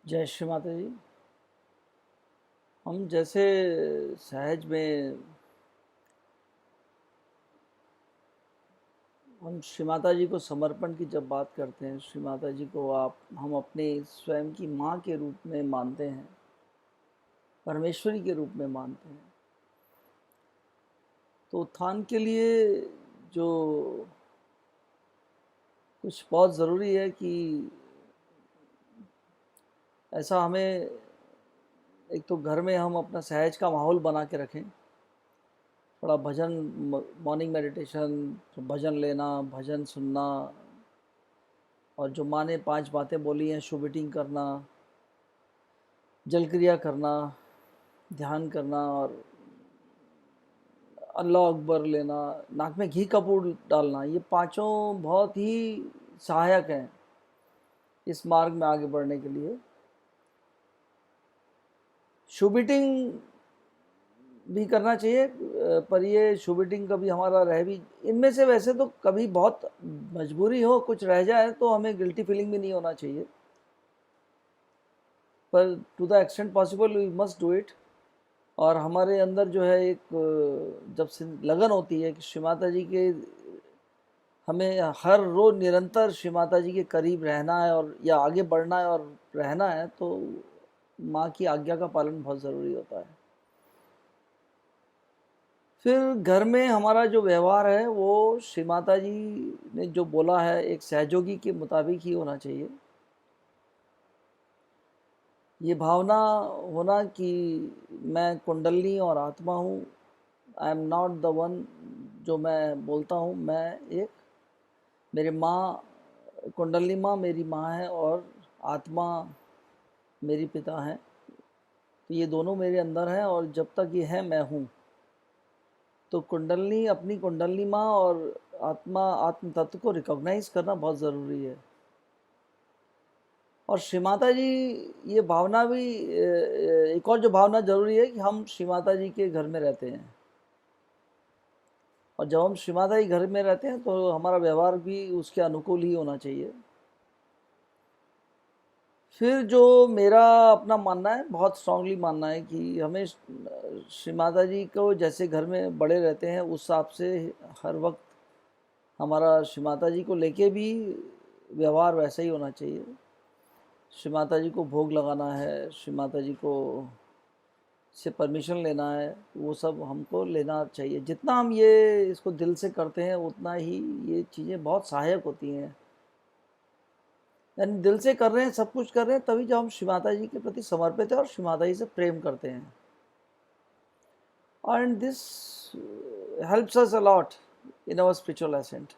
जय श्री माता जी। हम जैसे सहज में हम श्री माता जी को समर्पण की जब बात करते हैं, श्री माता जी को हम अपने स्वयं की माँ के रूप में मानते हैं, परमेश्वरी के रूप में मानते हैं। तो उत्थान के लिए जो कुछ बहुत ज़रूरी है कि ऐसा हमें एक तो घर में हम अपना सहज का माहौल बना के रखें, थोड़ा भजन, मॉर्निंग मेडिटेशन, भजन लेना, भजन सुनना, और जो माँ ने 5 बातें बोली हैं, शुभ ईटिंग करना, जल क्रिया करना, ध्यान करना और अल्लाह अकबर लेना, नाक में घी कपूर डालना, ये पांचों बहुत ही सहायक हैं इस मार्ग में आगे बढ़ने के लिए। शुभ ईटिंग भी करना चाहिए, पर ये शुभ ईटिंग कभी हमारा रह भी, इनमें से वैसे तो कभी बहुत मजबूरी हो कुछ रह जाए तो हमें गिल्टी फीलिंग भी नहीं होना चाहिए, पर to the extent possible we must do it. और हमारे अंदर जो है एक जब से लगन होती है कि श्री माता जी के, हमें हर रोज निरंतर श्री माता जी के करीब रहना है और या आगे बढ़ना है और रहना है, तो माँ की आज्ञा का पालन बहुत ज़रूरी होता है। फिर घर में हमारा जो व्यवहार है वो श्री माता जी ने जो बोला है एक सहयोगी के मुताबिक ही होना चाहिए। ये भावना होना कि मैं कुंडलनी और आत्मा हूँ, I am not the one जो मैं बोलता हूँ, मैं एक, मेरी माँ, कुंडली माँ मेरी माँ है और आत्मा मेरी पिता है। तो ये दोनों मेरे अंदर हैं और जब तक ये है मैं हूँ। तो कुंडली, अपनी कुंडली माँ और आत्मा, आत्म तत्व को रिकॉग्नाइज करना बहुत ज़रूरी है। और श्री माता जी, ये भावना भी, एक और जो भावना ज़रूरी है कि हम श्री माता जी के घर में रहते हैं। और जब हम श्री माता जी घर में रहते हैं तो हमारा व्यवहार भी उसके अनुकूल ही होना चाहिए। फिर जो मेरा अपना मानना है, बहुत स्ट्रांगली मानना है कि हमें श्री माता जी को जैसे घर में बड़े रहते हैं उस हिसाब से हर वक्त हमारा श्री माता जी को लेके भी व्यवहार वैसा ही होना चाहिए। श्री माता जी को भोग लगाना है, श्री माता जी को से परमिशन लेना है, वो सब हमको लेना चाहिए। जितना हम ये इसको दिल से करते हैं उतना ही ये चीज़ें बहुत सहायक होती हैं। यानी दिल से कर रहे हैं, सब कुछ कर रहे हैं, तभी जब हम श्री माता जी के प्रति समर्पित हैं और श्री माता जी से प्रेम करते हैं। And this helps us a lot in our spiritual ascent.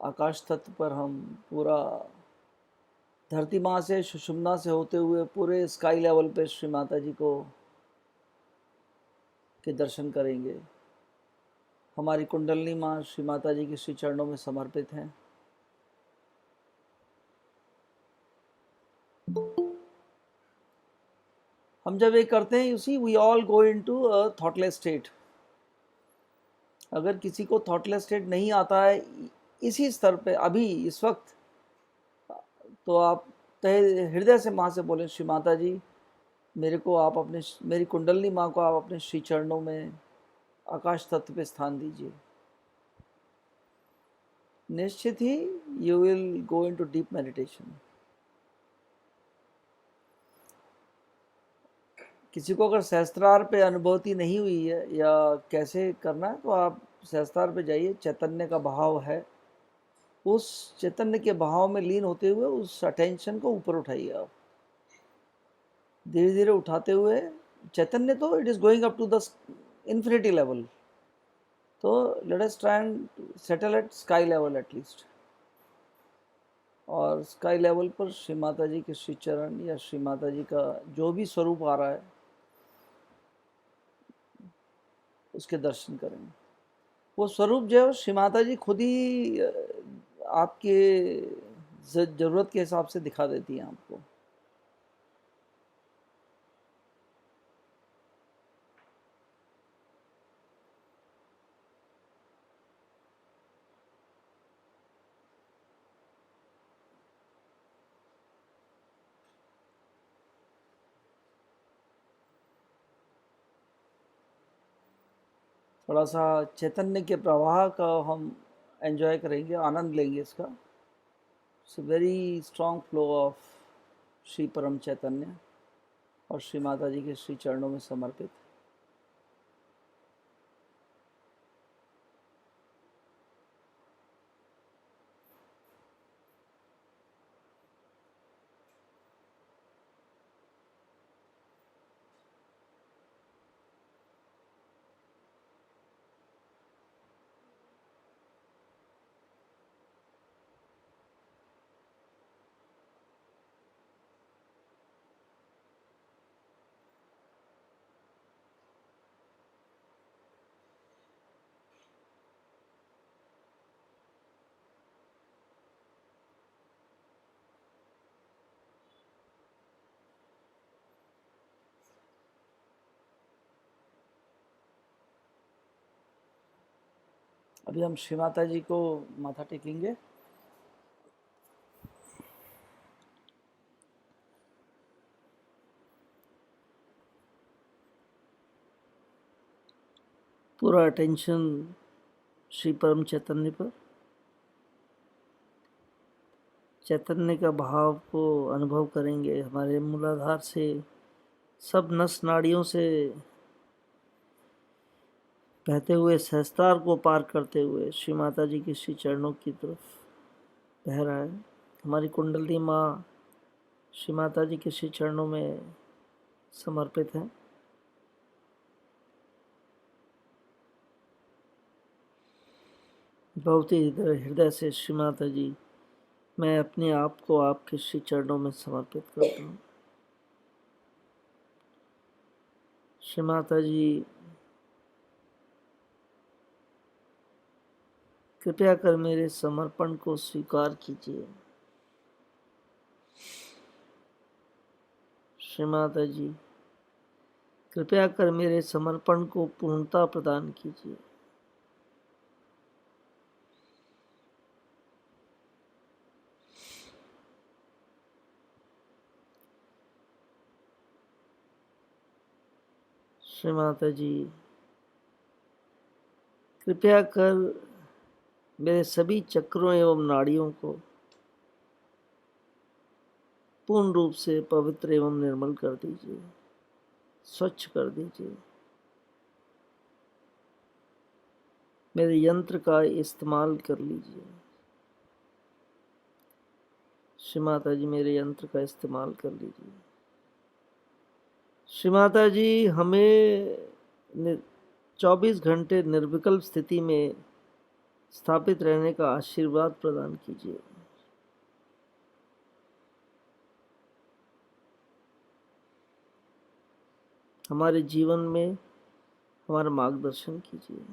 आकाश तत्व पर हम पूरा धरती माँ से, सुषुम्ना से होते हुए पूरे स्काई लेवल पे श्री माता जी को के दर्शन करेंगे। हमारी कुंडलिनी माँ श्री माता जी के श्री चरणों में समर्पित हैं। हम जब ये करते हैं, you see, we all go into a thoughtless state. अगर किसी को थॉटलेस स्टेट नहीं आता है इसी स्तर पे अभी इस वक्त, तो आप तहे हृदय से माँ से बोलें, श्री माता जी, मेरे को आप अपने, मेरी कुंडलिनी माँ को आप अपने श्री चरणों में आकाश तत्व पे स्थान दीजिए। निश्चित ही you will go into deep meditation. किसी को अगर सहस्त्रार पे अनुभूति नहीं हुई है या कैसे करना है, तो आप सहस्त्रार पे जाइए, चैतन्य का भाव है, उस चैतन्य के भाव में लीन होते हुए उस अटेंशन को ऊपर उठाइए। आप धीरे धीरे उठाते हुए, चैतन्य तो it is going up to the infinity level, तो let us try and settle at sky level at least. और स्काई लेवल पर श्री माता जी के श्री चरण या श्री माता जी का जो भी स्वरूप आ रहा है उसके दर्शन करें। वो स्वरूप जो है श्री माता जी खुद ही आपके ज़रूरत के हिसाब से दिखा देती हैं आपको। थोड़ा सा चैतन्य के प्रवाह का हम एंजॉय करेंगे, आनंद लेंगे इसका। It's very strong flow of Shri परम चैतन्य और श्री माता जी के श्री चरणों में समर्पित। अभी हम श्री माता जी को माथा टेकेंगे। पूरा अटेंशन श्री परम चैतन्य पर, चैतन्य का भाव को अनुभव करेंगे। हमारे मूलाधार से, सब नस नाड़ियों से बहते हुए सहस्त्रार को पार करते हुए श्री माता जी के श्री चरणों की तरफ बह रहा है। हमारी कुंडली माँ श्री माता जी के श्री चरणों में समर्पित है। बहुत ही हृदय से श्री माता जी, मैं अपने आप को आपके श्री चरणों में समर्पित करता हूँ। श्री माता जी, कृपया कर मेरे समर्पण को स्वीकार कीजिए। श्री माता जी, कृपया कर मेरे समर्पण को पूर्णता प्रदान कीजिए। श्री माता जी, कृपया कर मेरे सभी चक्रों एवं नाड़ियों को पूर्ण रूप से पवित्र एवं निर्मल कर दीजिए, स्वच्छ कर दीजिए। मेरे यंत्र का इस्तेमाल कर लीजिए। श्री माता जी, मेरे यंत्र का इस्तेमाल कर लीजिए। श्री माता जी, हमें 24 घंटे निर्विकल्प स्थिति में स्थापित रहने का आशीर्वाद प्रदान कीजिए। हमारे जीवन में हमारा मार्गदर्शन कीजिए।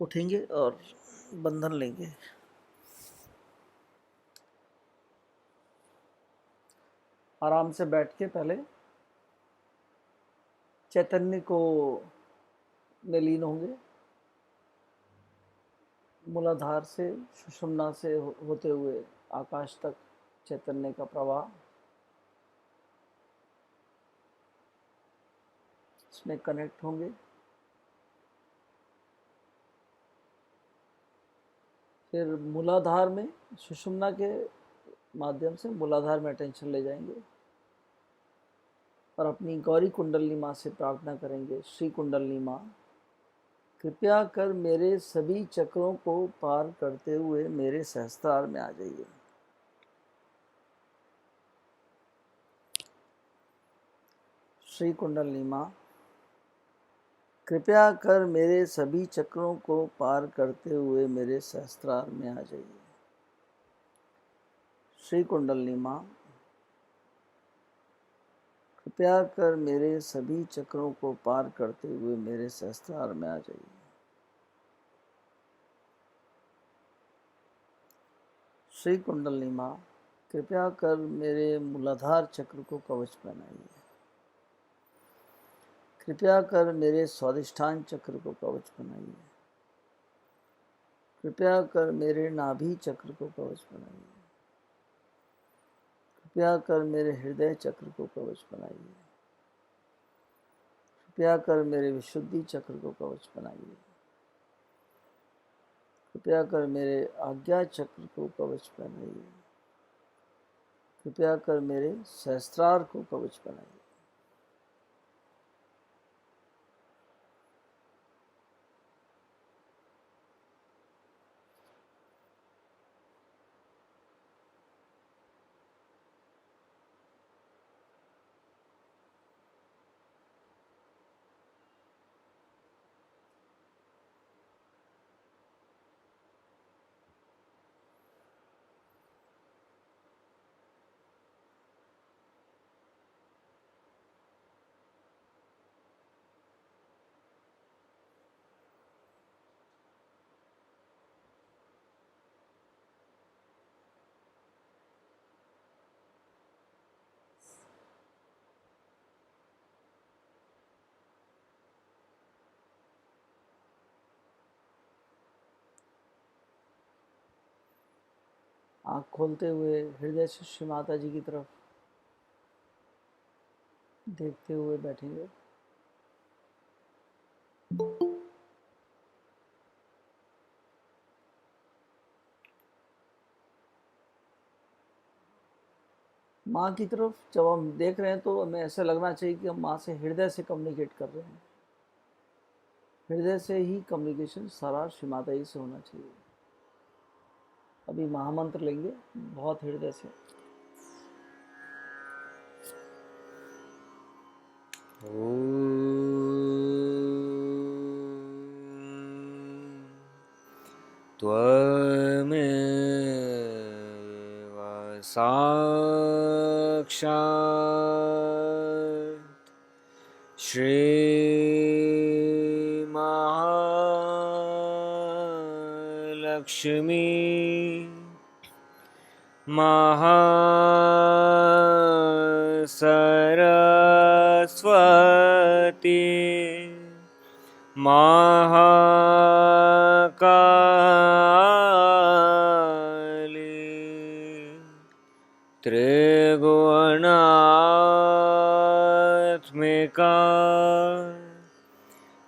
उठेंगे और बंधन लेंगे। आराम से बैठ के पहले चैतन्य को में लीन होंगे। मूलाधार से सुषुम्ना से होते हुए आकाश तक चैतन्य का प्रवाह, इसमें कनेक्ट होंगे। फिर मूलाधार में सुषुम्ना के माध्यम से मूलाधार में अटेंशन ले जाएंगे और अपनी गौरी कुंडली माँ से प्रार्थना करेंगे। श्री कुंडली माँ, कृपया कर मेरे सभी चक्रों को पार करते हुए मेरे सहस्त्रार में आ जाइए। श्री कुंडली माँ, कृपया कर मेरे सभी चक्रों को पार करते हुए मेरे सहस्त्रार में आ जाइए। श्री कुंडली माँ, कृपया कर मेरे सभी चक्रों को पार करते हुए मेरे सहस्त्रार में आ जाइए। श्री कुंडली माँ, कृपया कर मेरे मूलाधार चक्र को कवच बनाइए। कृपया कर मेरे स्वादिष्ठान चक्र को कवच बनाइए। कृपया कर मेरे नाभि चक्र को कवच बनाइए। कृपया कर मेरे हृदय चक्र को कवच बनाइए। कृपया कर मेरे विशुद्धि चक्र को कवच बनाइए। कृपया कर मेरे आज्ञा चक्र को कवच बनाइए। कृपया कर मेरे सहस्त्रार को कवच बनाइए। आँख खोलते हुए हृदय से श्री माता जी की तरफ देखते हुए बैठेंगे। माँ की तरफ जब हम देख रहे हैं तो हमें ऐसा लगना चाहिए कि हम माँ से हृदय से कम्युनिकेट कर रहे हैं। हृदय से ही कम्युनिकेशन सारा श्री माता जी से होना चाहिए। अभी महामंत्र लेंगे बहुत हृदय से। त्वमेव साक्षात् श्रीमहालक्ष्मी महासरस्वती महाकाली त्रिगुणात्मिका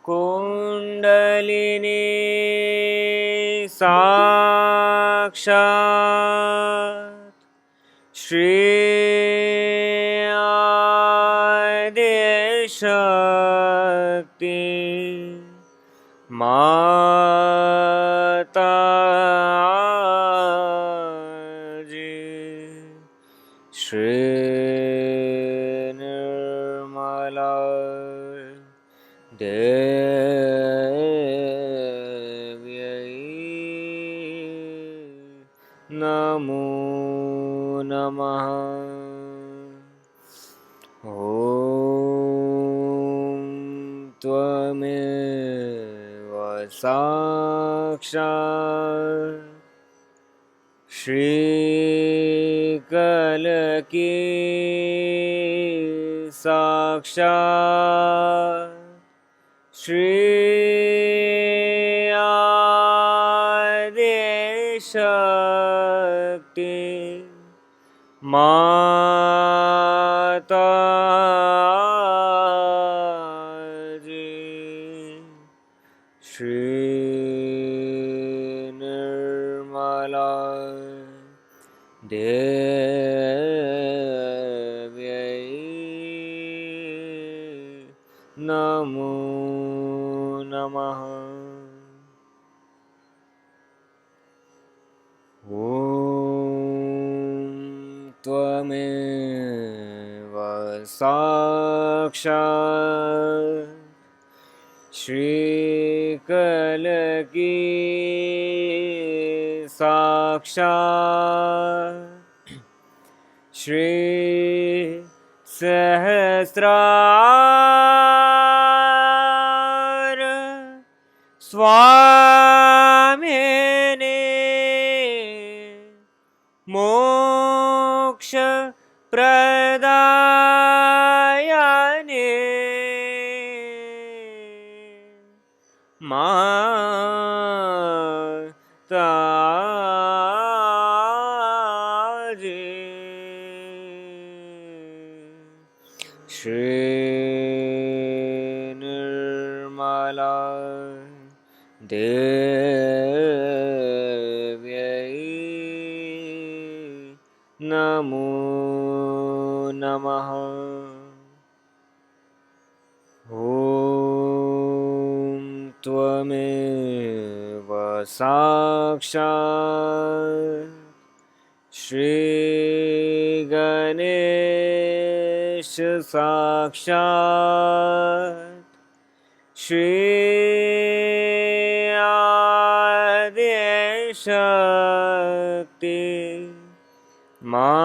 कुण्डलिनी साक्षात् श्री आदिशक्ति माताजी श्री निर्मला देव्यै नमो नमः। ॐ त्वमेव साक्षात् श्रीकलकी साक्षात् श्री आदिशक्ति माताजी श्री निर्मला देव्यै नमो नमः। ॐ त्वमेव साक्षात् श्रीकलकी साक्षात् श्री सहस्रार स्वामिने मोक्ष प्रदायने माताजी श्री निर्मला देव्यै नमो नमः। ॐ त्वमेव साक्षात् श्रीगणेश साक्षात् श्री आदिशक्ति माताजी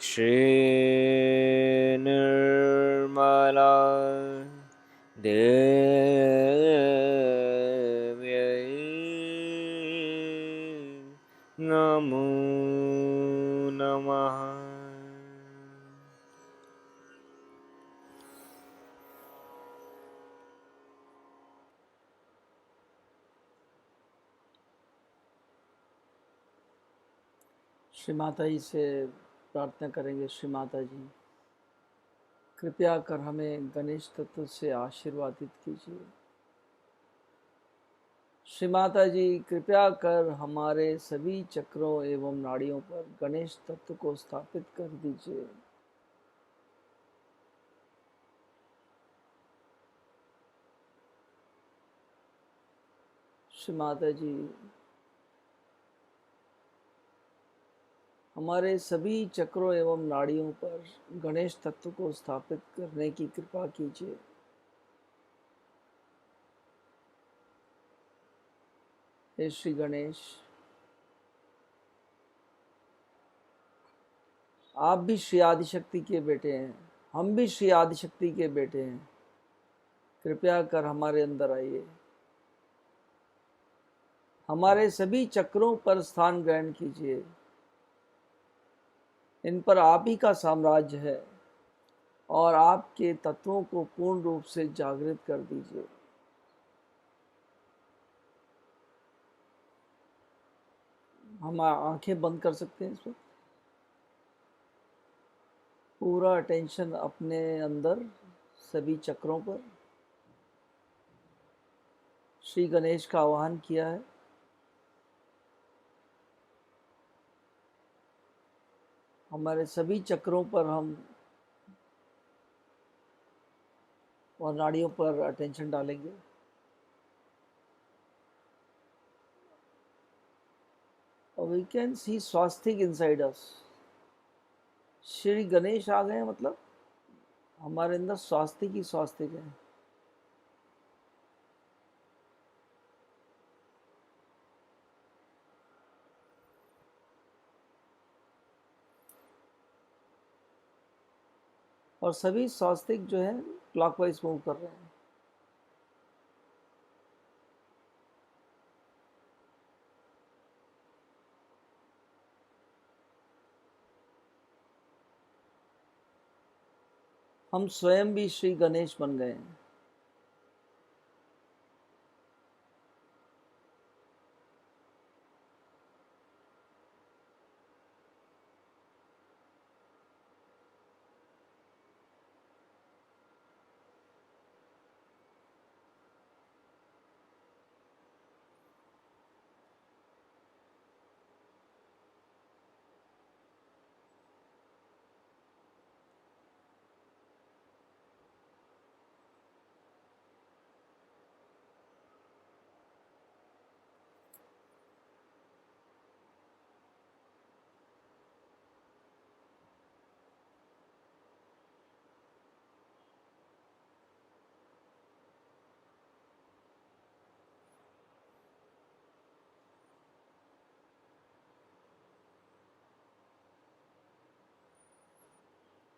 श्री निर्मला देव्यै नमो नमः। श्री माता जी से प्रार्थना करेंगे। श्री माता जी, कृपया कर हमें गणेश तत्व से आशीर्वादित कीजिए। श्री माता जी कृपया कर हमारे सभी चक्रों एवं नाड़ियों पर गणेश तत्व को स्थापित कर दीजिए। श्री माता जी हमारे सभी चक्रों एवं नाड़ियों पर गणेश तत्व को स्थापित करने की कृपा कीजिए। हे श्री गणेश, आप भी श्री आदिशक्ति के बेटे हैं, हम भी श्री आदिशक्ति के बेटे हैं। कृपया कर हमारे अंदर आइए, हमारे सभी चक्रों पर स्थान ग्रहण कीजिए। इन पर आप ही का साम्राज्य है और आपके तत्वों को पूर्ण रूप से जागृत कर दीजिए। हम आंखें बंद कर सकते हैं इस वक्त। पूरा अटेंशन अपने अंदर सभी चक्रों पर। श्री गणेश का आवाहन किया है। हमारे सभी चक्रों पर हम और नाड़ियों पर अटेंशन डालेंगे। We can see swastika inside us. Shri Ganesh आ गए, मतलब हमारे अंदर स्वास्तिक ही स्वास्तिक है। और सभी स्वास्तिक जो है क्लॉकवाइज मूव कर रहे हैं। हम स्वयं भी श्री गणेश बन गए हैं।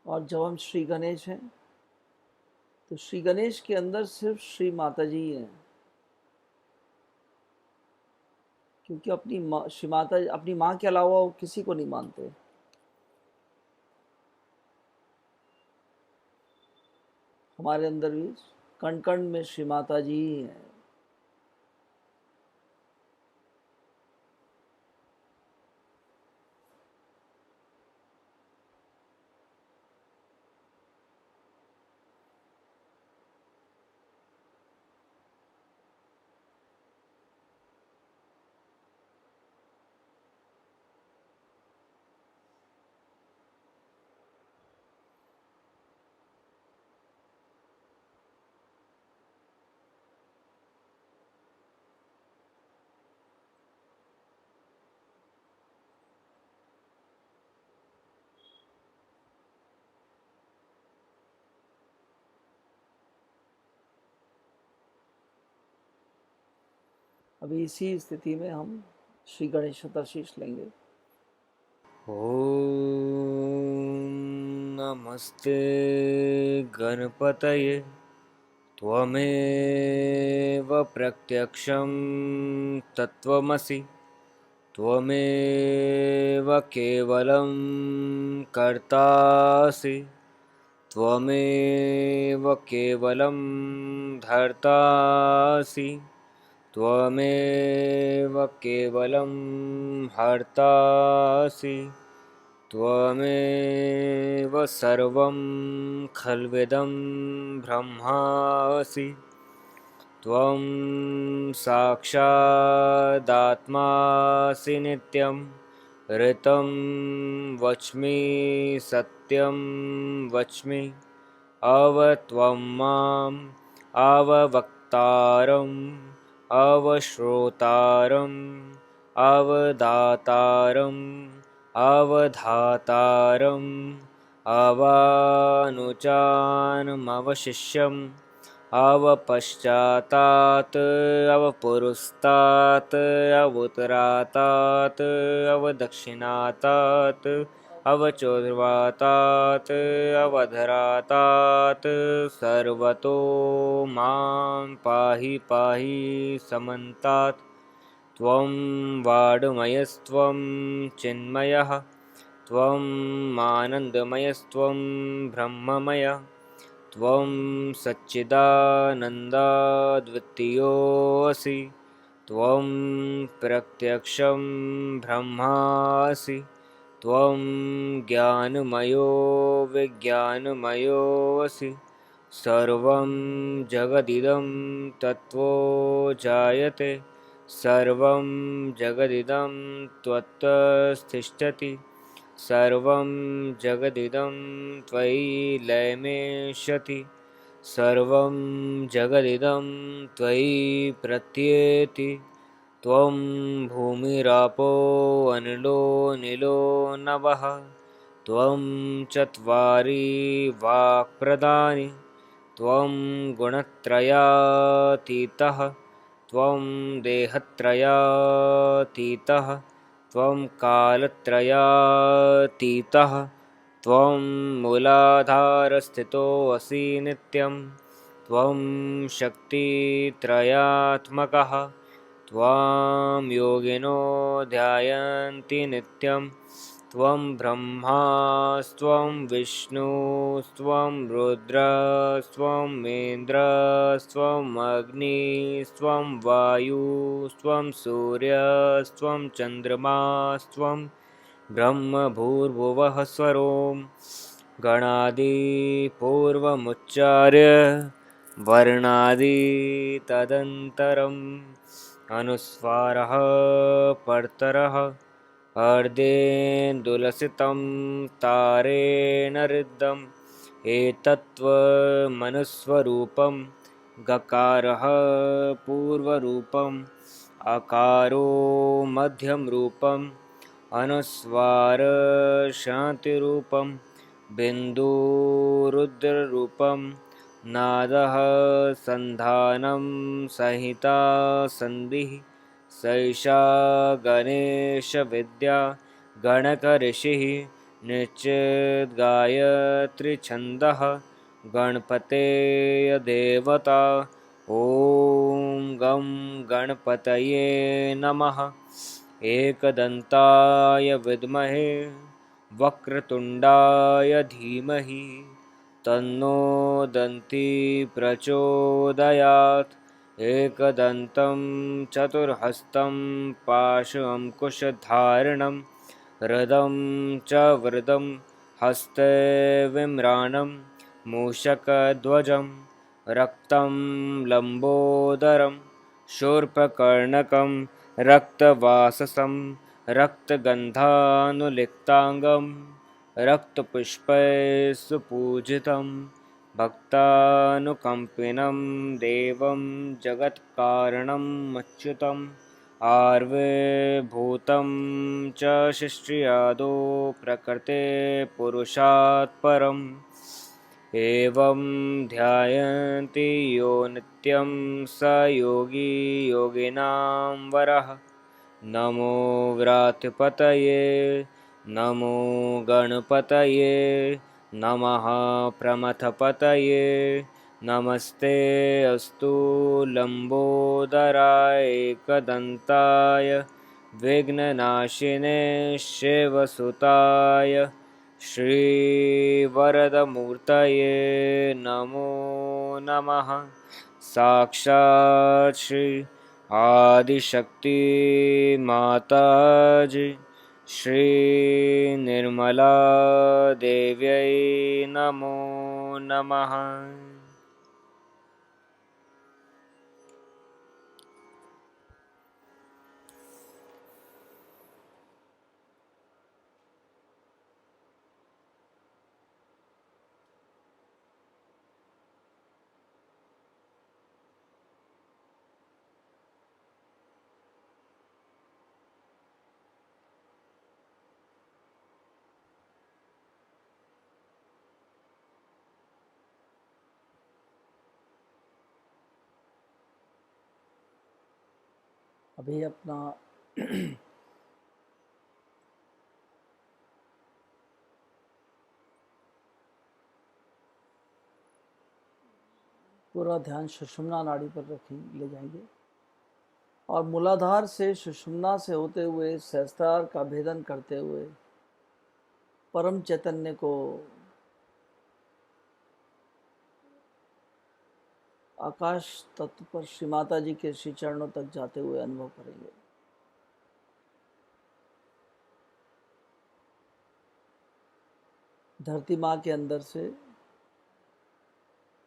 और जब हम श्री गणेश हैं तो श्री गणेश के अंदर सिर्फ श्री माता जी ही हैं, क्योंकि अपनी माँ, श्री माता अपनी माँ के अलावा वो किसी को नहीं मानते। हमारे अंदर भी कण कण में श्री माता जी ही हैं। अभी इसी स्थिति में हम श्री गणेश शताशीष लेंगे। ॐ नमस्ते गणपतये त्वमेव प्रत्यक्षं तत्त्वमसि त्वमेव केवलं कर्तासि त्वमेव केवलं धर्तासि त्वमेव केवलं हर्तासि त्वमेव सर्वं खल्विदं ब्रह्मासि त्वं साक्षादात्मासि नित्यं ऋतं वच्मि सत्यं वच्मि अव त्वं माम् अववक्तारम् अवश्रोतारम् अवदातारम् अवधातारम् अवानुचानमवशिष्यम् अवपश्चातात् अवपुरस्तात् अवुत्तरातात् अवदक्षिणातात् अवचोर्वातात् अवधरातात् सर्वतो मां पाहि पाहि समन्तात् त्वं वाङ्मयस्त्वं चिन्मयः त्वं आनन्दमयस्त्वं ब्रह्ममय त्वं सच्चिदानन्दाद्वितीयोऽसि त्वं प्रत्यक्षं ब्रह्मासि त्वं ज्ञानमयो विज्ञानमयोऽसि सर्वं जगदिदं तत्त्वो जायते सर्वं जगदिदं त्वत्तस्तिष्ठति सर्वं जगदिदं त्वयि लयमेष्यति सर्वं जगदिदं त्वयि प्रत्येति त्वं भूमिरापो अनिलो निलो नभः त्वं चत्वारि वाक्प्रदानि त्वं गुणत्रयातीतः त्वं देहत्रयातीतः त्वं कालत्रयातीतः त्वं मूलाधारस्थितोऽसि नित्यं त्वं शक्तित्रयात्मकः त्वां योगिनो ध्यायन्ति नित्यं त्वं ब्रह्मास्त्वं विष्णुस्त्वं रुद्रस्त्वं इन्द्रस्त्वं अग्निस्त्वं वायुस्त्वं सूर्यस्त्वं चन्द्रमास्त्वं ब्रह्मभूर्भुवः स्वरों गणादिपूर्वमुच्चार्य वर्णादि तदन्तरम् अनुस्वारः परतरः अर्धेन्दुलसितं तारेण ऋद्धम् एतत्त्वमनुस्वरूपं गकारः पूर्वरूपम् अकारो मध्यं रूपम् अनुस्वार शान्तिरूपं बिन्दुरुद्ररूपं नादः सन्धानं संहिता सन्धिः सैषा गणेशविद्या गणकऋषिः निश्चिद्गायत्रीछन्दः गणपतेय देवता ॐ गं गणपतये नमः एकदन्ताय विद्महे वक्रतुण्डाय धीमहि तन्नो दन्ती प्रचोदयात् एकदन्तं चतुर्हस्तं पाशअङ्कुशधारिणं हृदं च वृदं हस्ते विम्राणं मूषकध्वजं रक्तं लम्बोदरं शूर्पकर्णकं रक्तवाससं रक्तगन्धानुलिप्ताङ्गं रक्तपुष्पैः सुपूजितं भक्तानुकम्पिनं देवं जगत्कारणम् अच्युतम् आविर्भूतं च शिष्ट्यादौ प्रकृते पुरुषात् परम् एवं ध्यायन्ति यो नित्यं स योगी योगिनां वरः नमो व्रातपतये नमो गणपतये नमः प्रमथपतये नमस्ते अस्तु लम्बोदराय एकदन्ताय विघ्ननाशिने शिवसुताय श्रीवरदमूर्तये नमो नमः साक्षात् श्री आदिशक्ति माताजी श्री निर्मला देव्यै नमो नमः। अभी अपना पूरा ध्यान सुषुम्ना नाड़ी पर रखें, ले जाएंगे और मूलाधार से सुषुम्ना से होते हुए सहस्त्रार का भेदन करते हुए परम चैतन्य को आकाश तत्व पर श्री माता जी के श्री चरणों तक जाते हुए अनुभव करेंगे। धरती माँ के अंदर से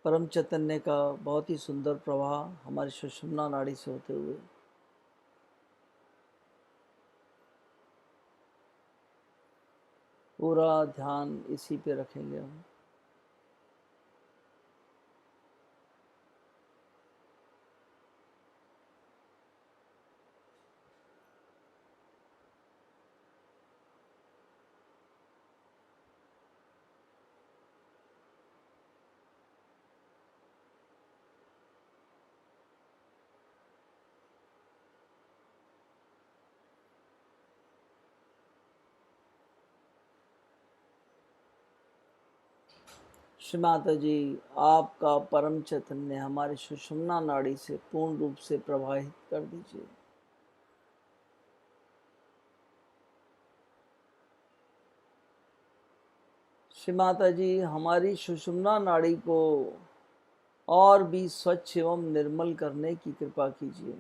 परम चैतन्य का बहुत ही सुंदर प्रवाह हमारी सुषुम्ना नाड़ी से होते हुए पूरा ध्यान इसी पे रखेंगे हम। श्री माता जी, आपका परम चैतन्य हमारे सुषुम्ना नाड़ी से पूर्ण रूप से प्रवाहित कर दीजिए। श्री माता जी, हमारी सुषुम्ना नाड़ी को और भी स्वच्छ एवं निर्मल करने की कृपा कीजिए।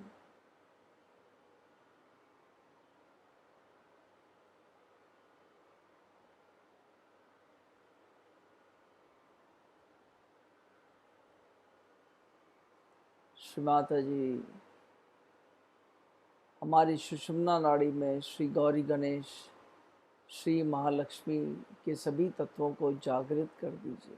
श्री माता जी, हमारी सुषुम्ना नाड़ी में श्री गौरी गणेश, श्री महालक्ष्मी के सभी तत्वों को जागृत कर दीजिए।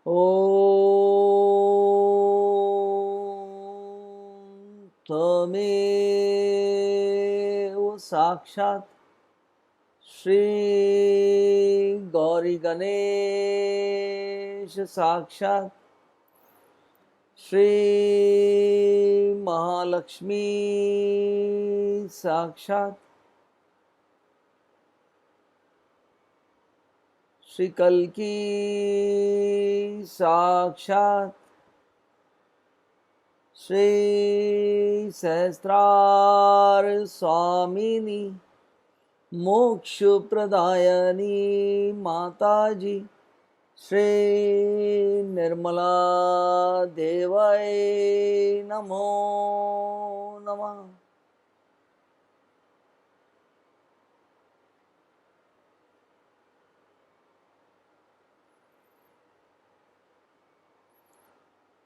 ओम त्वमेव साक्षात् श्री गौरी गणेश, साक्षात् श्री महालक्ष्मी, साक्षात् श्री कल्की, साक्षात् श्री सहस्त्रार स्वामिनी, मोक्ष प्रदायनी माता जी, श्री निर्मला देवाय नमो नमः।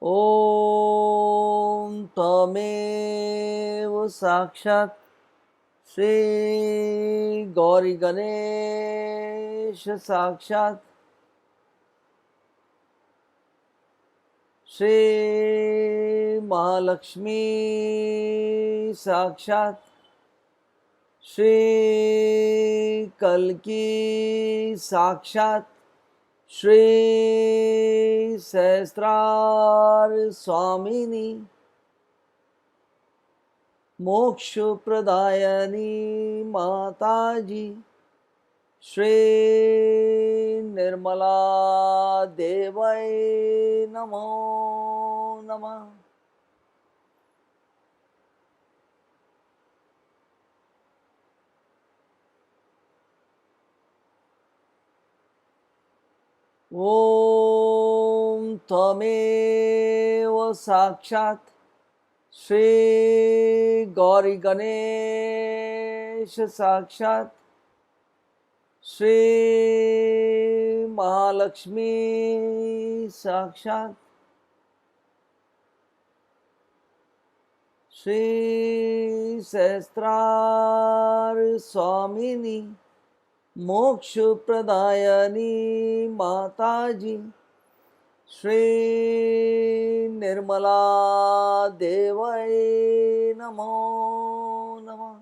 ओम त्वमेव साक्षात् श्री गौरी गणेश, साक्षात् श्री महालक्ष्मी, साक्षात् श्री कल्की, साक्षात् श्री सहस्त्रार स्वामिनी, मोक्ष प्रदायनी माता जी, श्री निर्मला देवै नमो नमः। ओम त्वमेव साक्षात् श्री गौरी गणेश, साक्षात् श्री महालक्ष्मी, साक्षात् श्री सहस्त्रार स्वामिनी, मोक्ष प्रदायनी माता जी, श्री निर्मला देवै नमो नमः।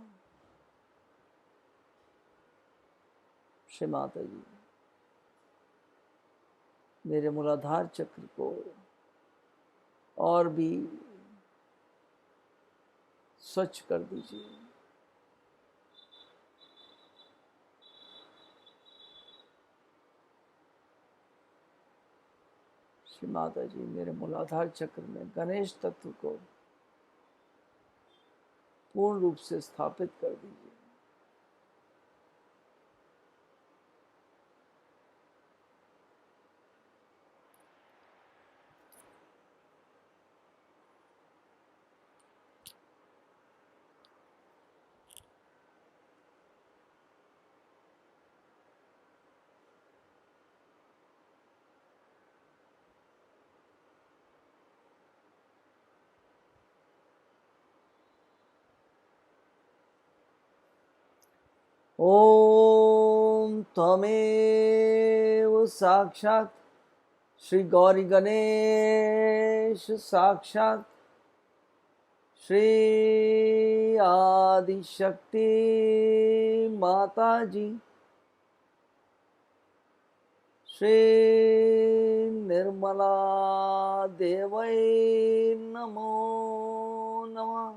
श्री माता जी मेरे मूलाधार चक्र को और भी स्वच्छ कर दीजिए। श्री माता जी मेरे मूलाधार चक्र में गणेश तत्व को पूर्ण रूप से स्थापित कर दीजिए। ओम त्वमेव साक्षात् श्री गौरी गणेश साक्षात् श्री आदिशक्ति माता जी श्री निर्मला देवै नमो नमः।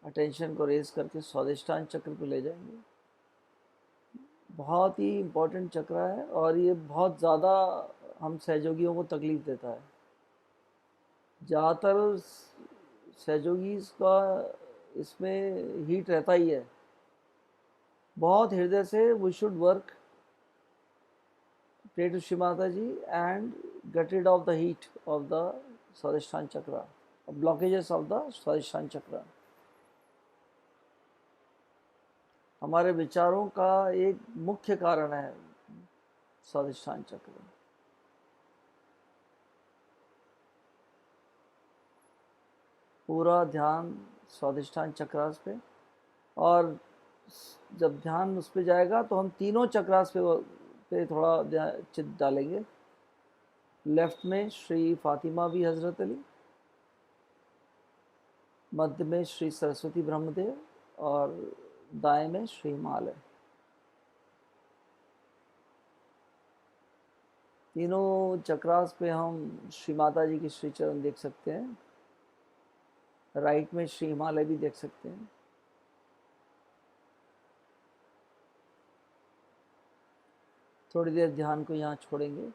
अटेंशन को रेज करके स्वादिष्टान चक्र पे ले जाएंगे। बहुत ही इम्पोर्टेंट चक्र है और ये बहुत ज़्यादा हम सहयोगियों को तकलीफ देता है। ज़्यादातर सहयोगी का इसमें हीट रहता ही है। बहुत हृदय से we should work, pray to Shri Mata ji and get rid of the heat of the Swadhisthan chakra, blockages of the Swadhisthan चक्र। हमारे विचारों का एक मुख्य कारण है स्वादिष्टान चक्र। पूरा ध्यान स्वादिष्टान चक्रास पे, और जब ध्यान उस पे जाएगा तो हम तीनों चक्रास पे थोड़ा चित्त डालेंगे। लेफ्ट में श्री फातिमा भी हजरत अली, मध्य में श्री सरस्वती ब्रह्मदेव और दाएं में श्री हिमालय। तीनों चक्रास पे हम श्री माता जी के श्री चरण देख सकते हैं। राइट में श्री हिमालय भी देख सकते हैं। थोड़ी देर ध्यान को यहाँ छोड़ेंगे।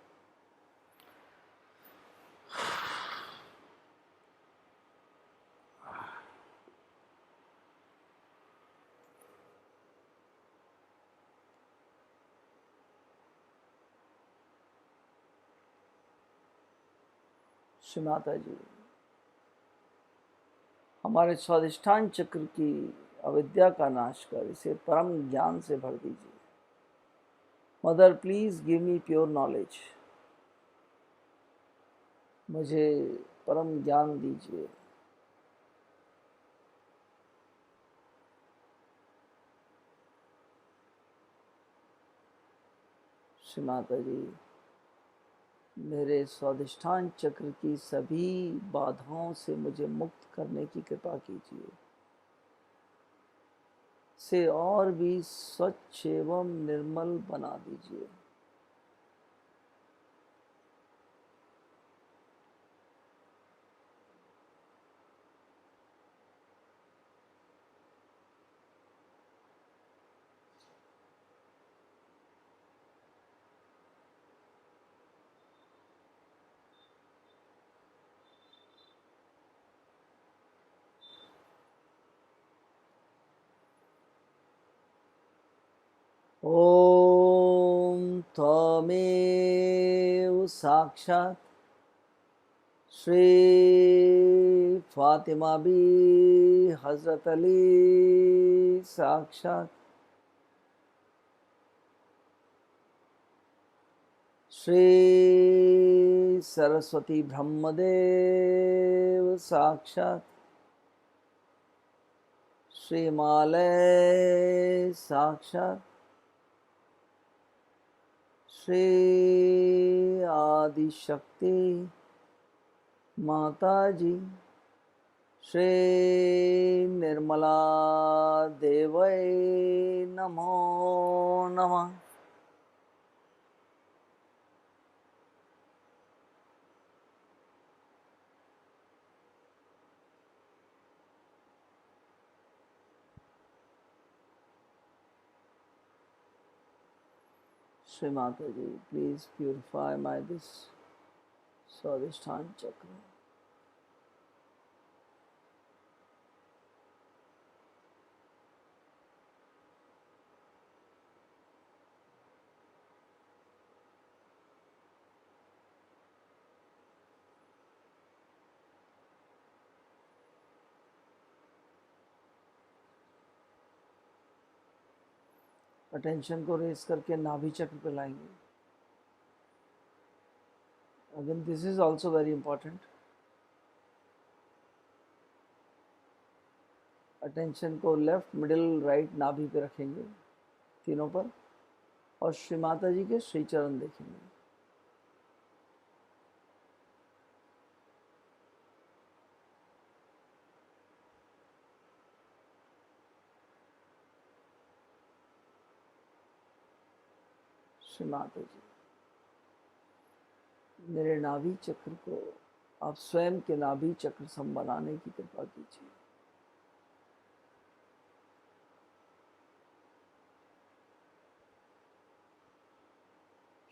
श्री माता जी हमारे स्वादिष्ठान चक्र की अविद्या का नाश कर इसे परम ज्ञान से भर दीजिए। Mother please give me pure knowledge, मुझे परम ज्ञान दीजिए। श्री माता जी मेरे स्वादिष्ठान चक्र की सभी बाधाओं से मुझे मुक्त करने की कृपा कीजिए। से और भी स्वच्छ एवं निर्मल बना दीजिए। ओम त्वमेव साक्षात् श्री फातिमा भी हजरत अली साक्षात् श्री सरस्वती ब्रह्मदेव साक्षात् श्रीमालय साक्षात श्री आदिशक्ति माता जी श्री निर्मला देवै नमो नमः। Shri Mataji, please purify my this Swadhisthana chakra. Attention को रेस करके नाभि चक्र पे लाएंगे। Again this is also very important. Attention को लेफ्ट मिडिल राइट नाभि पे रखेंगे तीनों पर, और श्री माता जी के श्री चरण देखेंगे। श्री माता जी, मेरे नाभि चक्र को आप स्वयं के नाभि चक्र सम बनाने की कृपा कीजिए।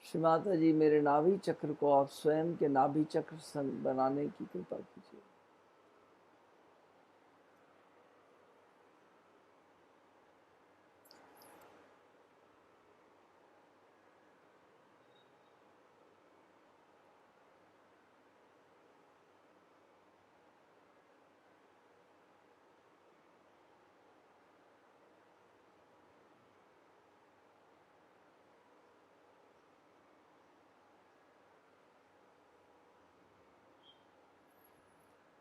श्री माता जी, मेरे नाभि चक्र को आप स्वयं के नाभि चक्र सम बनाने की कृपा कीजिए।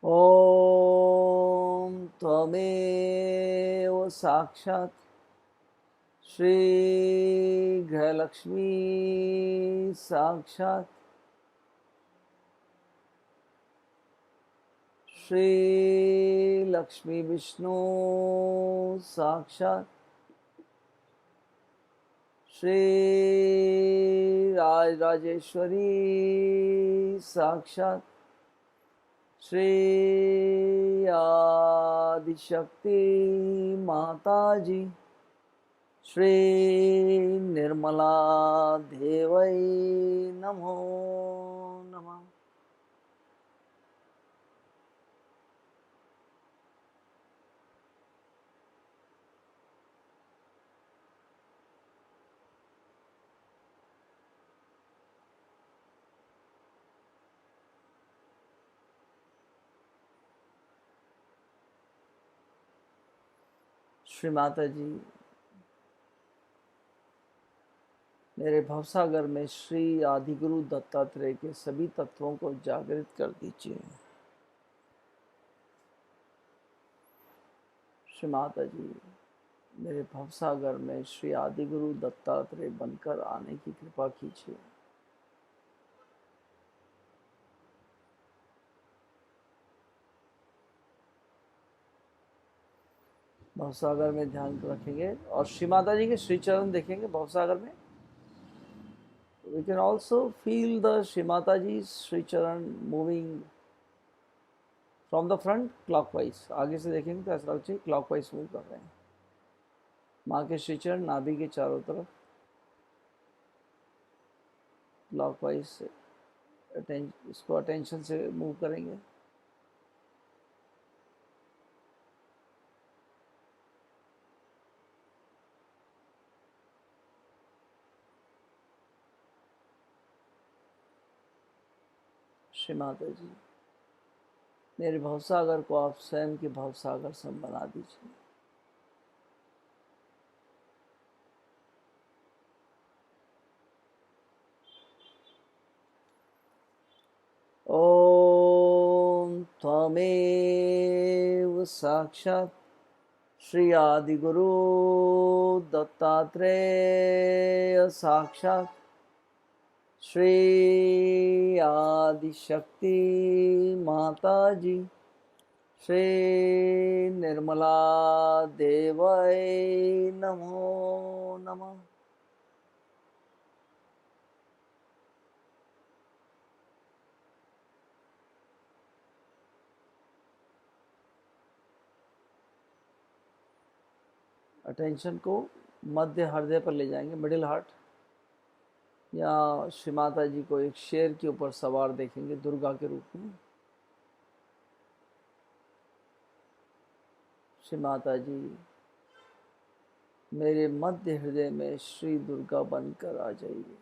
ओम त्वमेव साक्षात् श्री गृहलक्ष्मी साक्षात् श्री लक्ष्मी विष्णु साक्षात् श्री राजेश्वरी साक्षात् श्री आदिशक्ति माता जी श्री निर्मला देवै नमो नमः। श्री माता जी, मेरे भवसागर में श्री आदिगुरु दत्तात्रेय के सभी तत्वों को जागृत कर दीजिए। श्री माता जी, मेरे भवसागर में श्री आदिगुरु दत्तात्रेय बनकर आने की कृपा कीजिए। भवसागर में ध्यान रखेंगे और श्री माता जी के श्री चरण देखेंगे भवसागर में। We can also feel the Shri Mataji's Shri Charan moving from the front clockwise. आगे से देखेंगे तो ऐसा लगता है clockwise मूव कर रहे हैं। माँ के श्री चरण नाभि के चारों तरफ clockwise इसको अटेंशन से मूव करेंगे। श्री माता जी, मेरे भवसागर को आप स्वयं के भवसागर सम बना दीजिए। ओम त्वमेव साक्षात् श्री आदि गुरु दत्तात्रेय साक्षात श्री आदि शक्ति माता जी, श्री निर्मला देवै नमो नमः। अटेंशन को मध्य हृदय पर ले जाएंगे, मिडिल हार्ट, या श्री माता जी को एक शेर के ऊपर सवार देखेंगे दुर्गा के रूप में। श्री माता जी मेरे मध्य हृदय में श्री दुर्गा बनकर आ जाइए।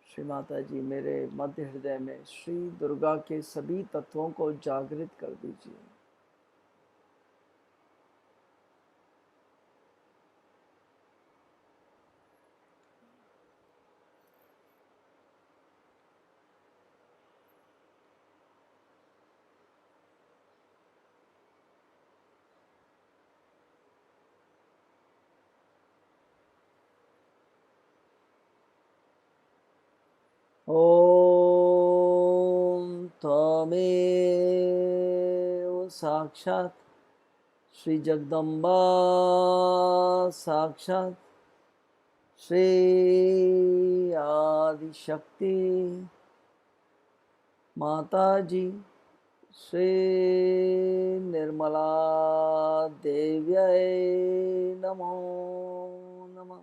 श्री माता जी मेरे मध्य हृदय में श्री दुर्गा के सभी तत्वों को जागृत कर दीजिए। ओम त्वमेव साक्षात् श्री जगदम्बा साक्षात् श्री आदिशक्ति माता जी, श्री निर्मला देव्यै नमो नमः।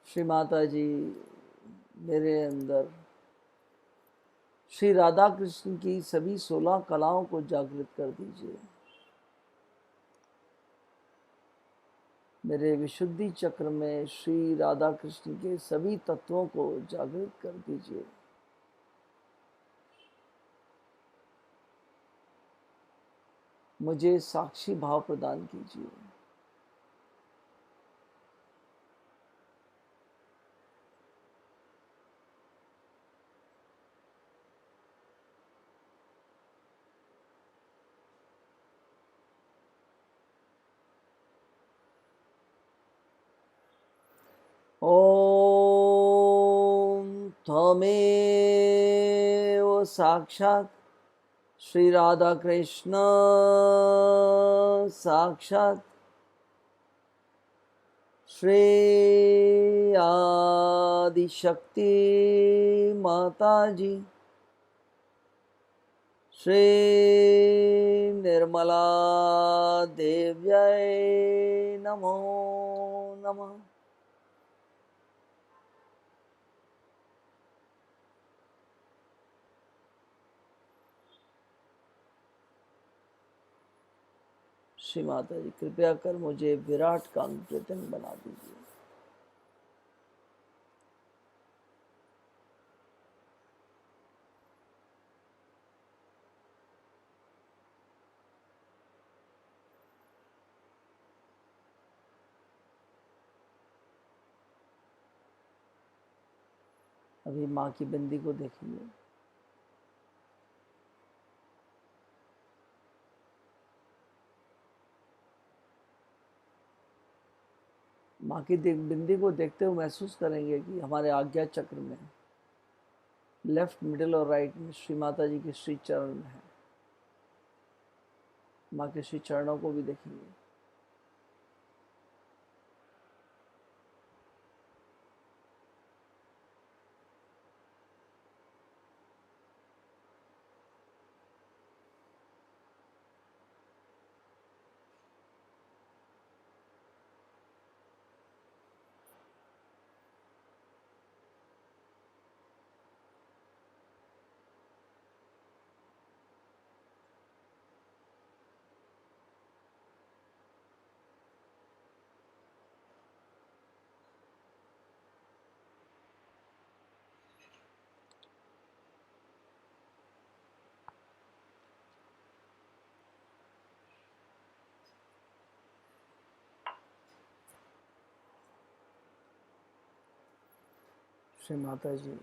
श्री माता जी मेरे अंदर श्री राधा कृष्ण की सभी 16 कलाओं को जागृत कर दीजिए। मेरे विशुद्धि चक्र में श्री राधा कृष्ण के सभी तत्वों को जागृत कर दीजिए। मुझे साक्षी भाव प्रदान कीजिए। ओम त्वमेव साक्षात् श्री राधा कृष्ण साक्षात् श्री आदिशक्ति माता जी, श्री निर्मला देव्यै नमो नमः। श्री माता जी कृपया कर मुझे विराट का अंग बना दीजिए। अभी माँ की बिंदी को देखेंगे। माँ की बिंदी को देखते हुए महसूस करेंगे कि हमारे आज्ञा चक्र में लेफ्ट, मिडिल और राइट में श्री माता जी के श्री चरण है। माँ के श्री चरणों को भी देखेंगे। श्री माता जी,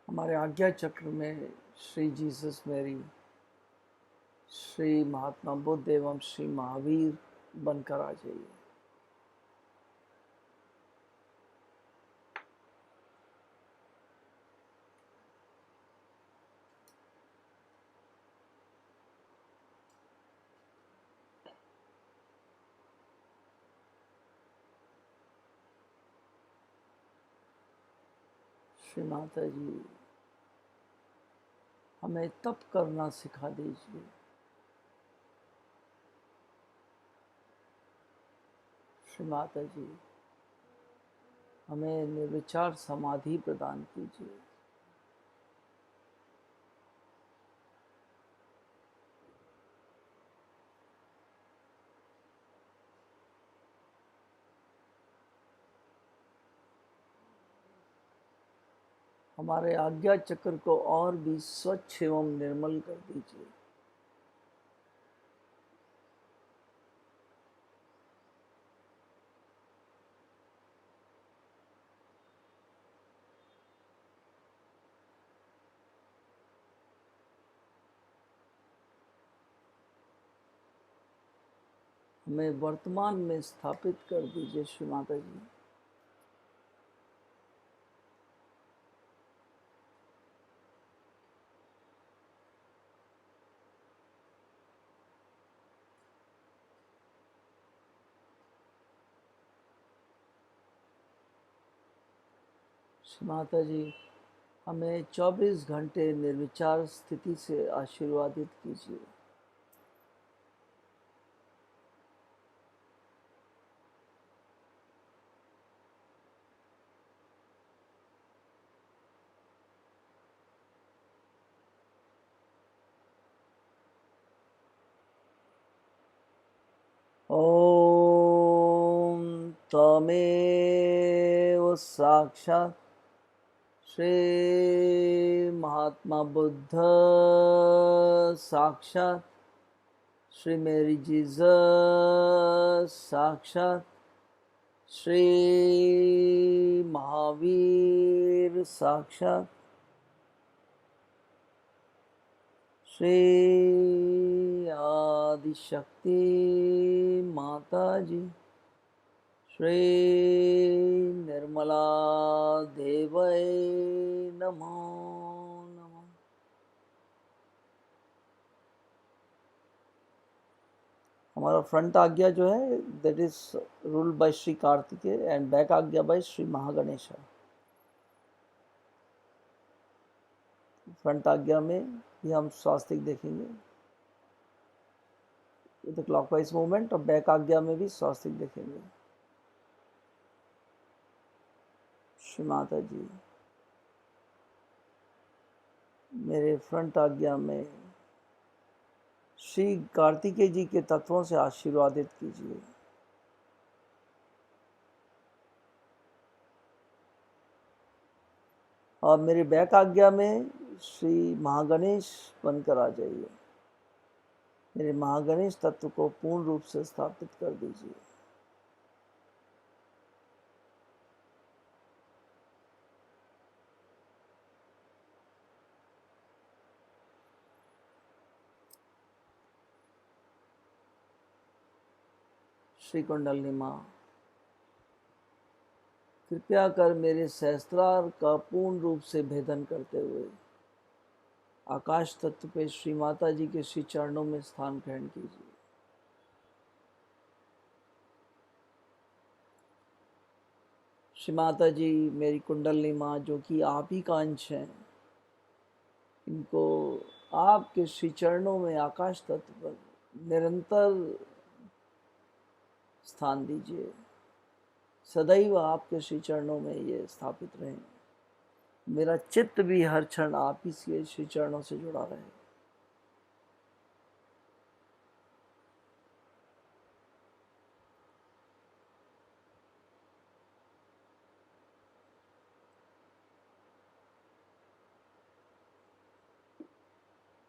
हमारे आज्ञा चक्र में श्री जीसस मैरी, श्री महात्मा बुद्ध एवं श्री महावीर बनकर आ जाइए। श्री माता जी, हमें तप करना सिखा दीजिए। श्री माता जी, हमें निर्विचार समाधि प्रदान कीजिए। हमारे आज्ञा चक्र को और भी स्वच्छ एवं निर्मल कर दीजिए। हमें वर्तमान में स्थापित कर दीजिए। श्री माता जी, श्री माता जी, हमें 24 घंटे निर्विचार स्थिति से आशीर्वादित कीजिए। ओम तमेव साक्षात् श्री महात्मा बुद्ध साक्षात् श्री मेरी जीसस साक्षात् श्री महावीर साक्षात् श्री आदिशक्ति माता जी, श्री निर्मला देवै नमो नमः। हमारा फ्रंट आज्ञा जो है that is ruled by Shri Kartikeya and back आज्ञा बाय श्री महागणेशा। फ्रंट आज्ञा में भी हम स्वास्तिक देखेंगे विद क्लॉकवाइज मूवमेंट, और बैक आज्ञा में भी स्वास्तिक देखेंगे। श्री माता जी, मेरे फ्रंट आज्ञा में श्री कार्तिकेय जी के तत्वों से आशीर्वादित कीजिए। और मेरे बैक आज्ञा में श्री महागणेश बनकर आ जाइए। मेरे महागणेश तत्व को पूर्ण रूप से स्थापित कर दीजिए। श्री कुंडलिनी माँ, कृपया कर मेरे सहस्त्रार का पूर्ण रूप से भेदन करते हुए आकाश तत्व पे श्री माता जी के श्री चरणों में स्थान ग्रहण कीजिए। श्री माता जी, मेरी कुंडलिनी माँ जो कि आप ही का अंश हैं, इनको आपके श्री चरणों में आकाश तत्व पर निरंतर स्थान दीजिए। सदैव आपके श्री चरणों में ये स्थापित रहें। मेरा चित्त भी हर क्षण आप ही के श्री चरणों से जुड़ा रहे।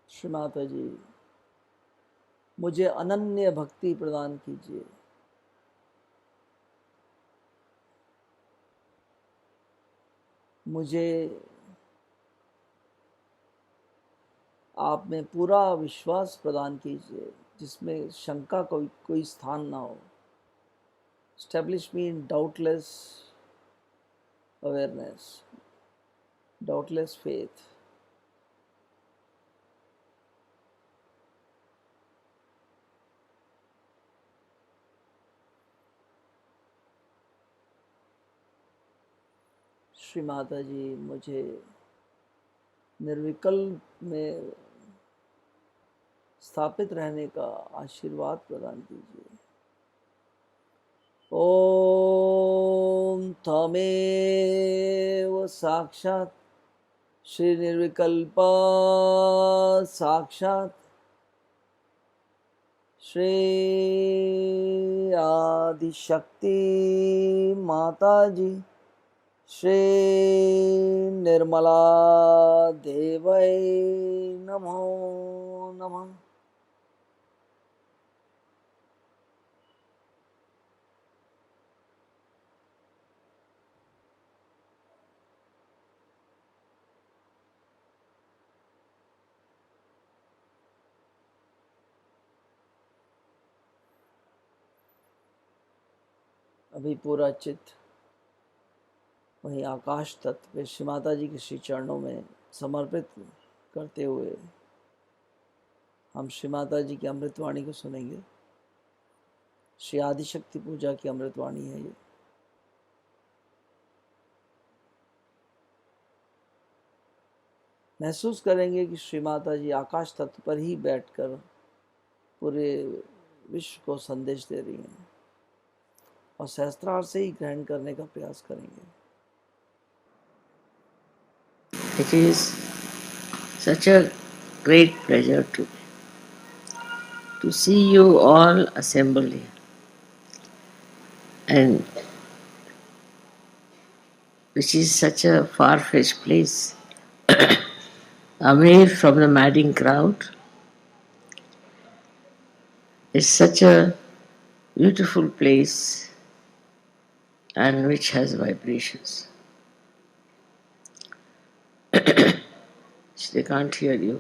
श्री माता जी, मुझे अनन्य भक्ति प्रदान कीजिए। मुझे आप में पूरा विश्वास प्रदान कीजिए जिसमें शंका कोई स्थान ना हो. Establish me in doubtless awareness, doubtless faith. Shri Mata जी, मुझे निर्विकल्प में स्थापित रहने का आशीर्वाद प्रदान कीजिए. ओम तमेव साक्षात् श्री निर्विकल्प साक्षात् श्री आदिशक्ति माता जी श्री निर्मला देवै नमो नमः. अभी पूरा चित्त वहीं आकाश तत्व पे श्री माता जी के श्री चरणों में समर्पित करते हुए हम श्री माता जी की अमृतवाणी को सुनेंगे. श्री आदिशक्ति पूजा की अमृतवाणी है ये. महसूस करेंगे कि श्री माता जी आकाश तत्व पर ही बैठकर पूरे विश्व को संदेश दे रही हैं और सहस्त्रार से ही ग्रहण करने का प्रयास करेंगे. It is such a great pleasure to see you all assembled here, and which is such a far-fetched place, away from the madding crowd. It's such a beautiful place and which has vibrations. They can't hear you.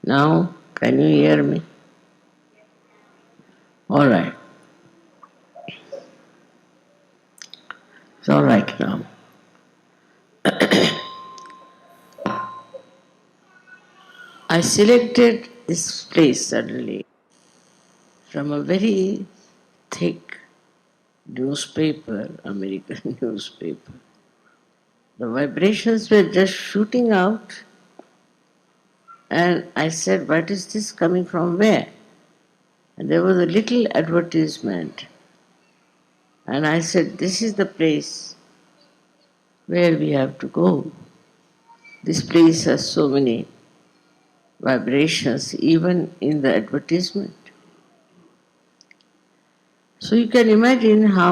Now, can you hear me? All right. It's all right now. I selected this place suddenly from a very thick newspaper, American newspaper. The vibrations were just shooting out, and I said, "What is this coming from where?" And there was a little advertisement, and I said, "This is the place where we have to go. This place has so many vibrations, even in the advertisement." So you can imagine how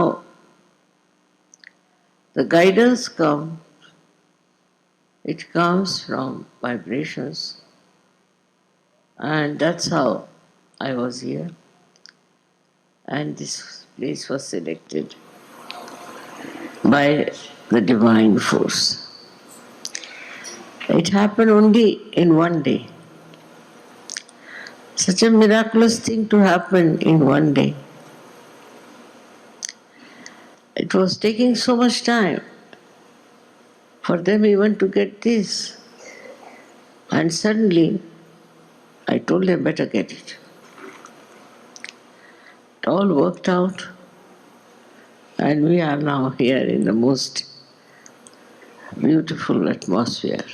the guidance comes. It comes from vibrations, and that's how I was here. And this place was selected by the divine force. It happened only in one day. Such a miraculous thing to happen in one day. It was taking so much time for them even to get this. And suddenly, I told them, better get it. It all worked out, and we are now here in the most beautiful atmosphere.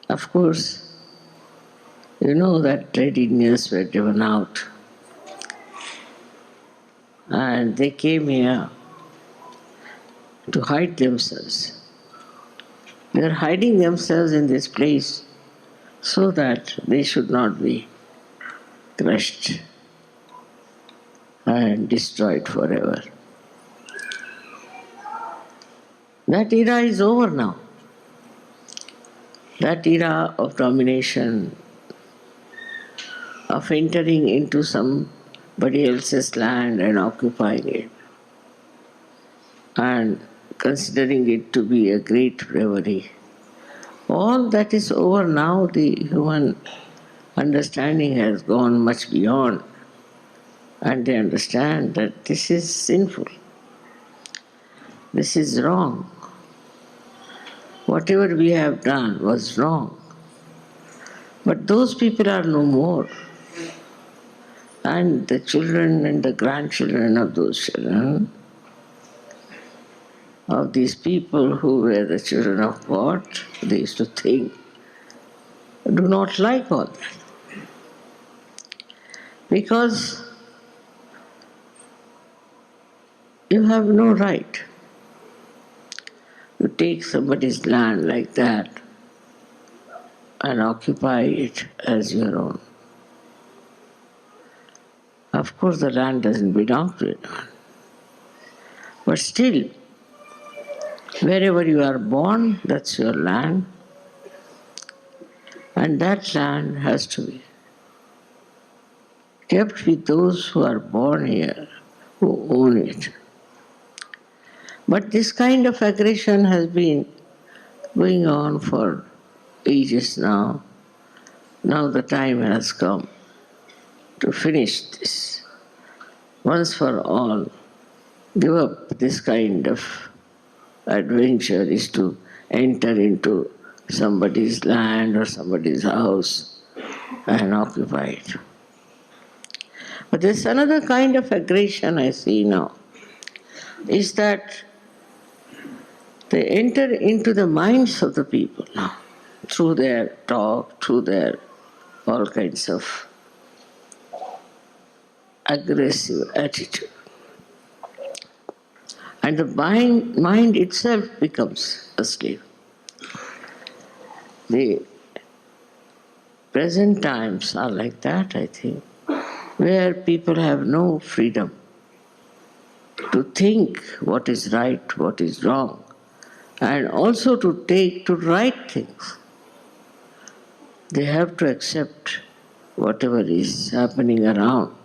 Of course, you know that trade unions were driven out, and they came here to hide themselves. They are hiding themselves in this place so that they should not be crushed and destroyed forever. That era is over now. That era of domination, of entering into some somebody else's land and occupying it and considering it to be a great bravery. All that is over now. The human understanding has gone much beyond, and they understand that this is sinful, this is wrong. Whatever we have done was wrong. But those people are no more. And the children and the grandchildren of those children, of these people who were the children of God, they used to think, do not like all that. Because you have no right to take somebody's land like that and occupy it as your own. Of course, the land doesn't belong to anyone. But still, wherever you are born, that's your land. And that land has to be kept with those who are born here, who own it. But this kind of aggression has been going on for ages now. Now the time has come to finish this once for all. Give up this kind of adventure is to enter into somebody's land or somebody's house and occupy it. But there's another kind of aggression I see now, is that they enter into the minds of the people now, through their talk, through their all kinds of aggressive attitude. And the mind itself becomes a slave. The present times are like that, I think, where people have no freedom to think what is right, what is wrong, and also to take to right things. They have to accept whatever is happening around,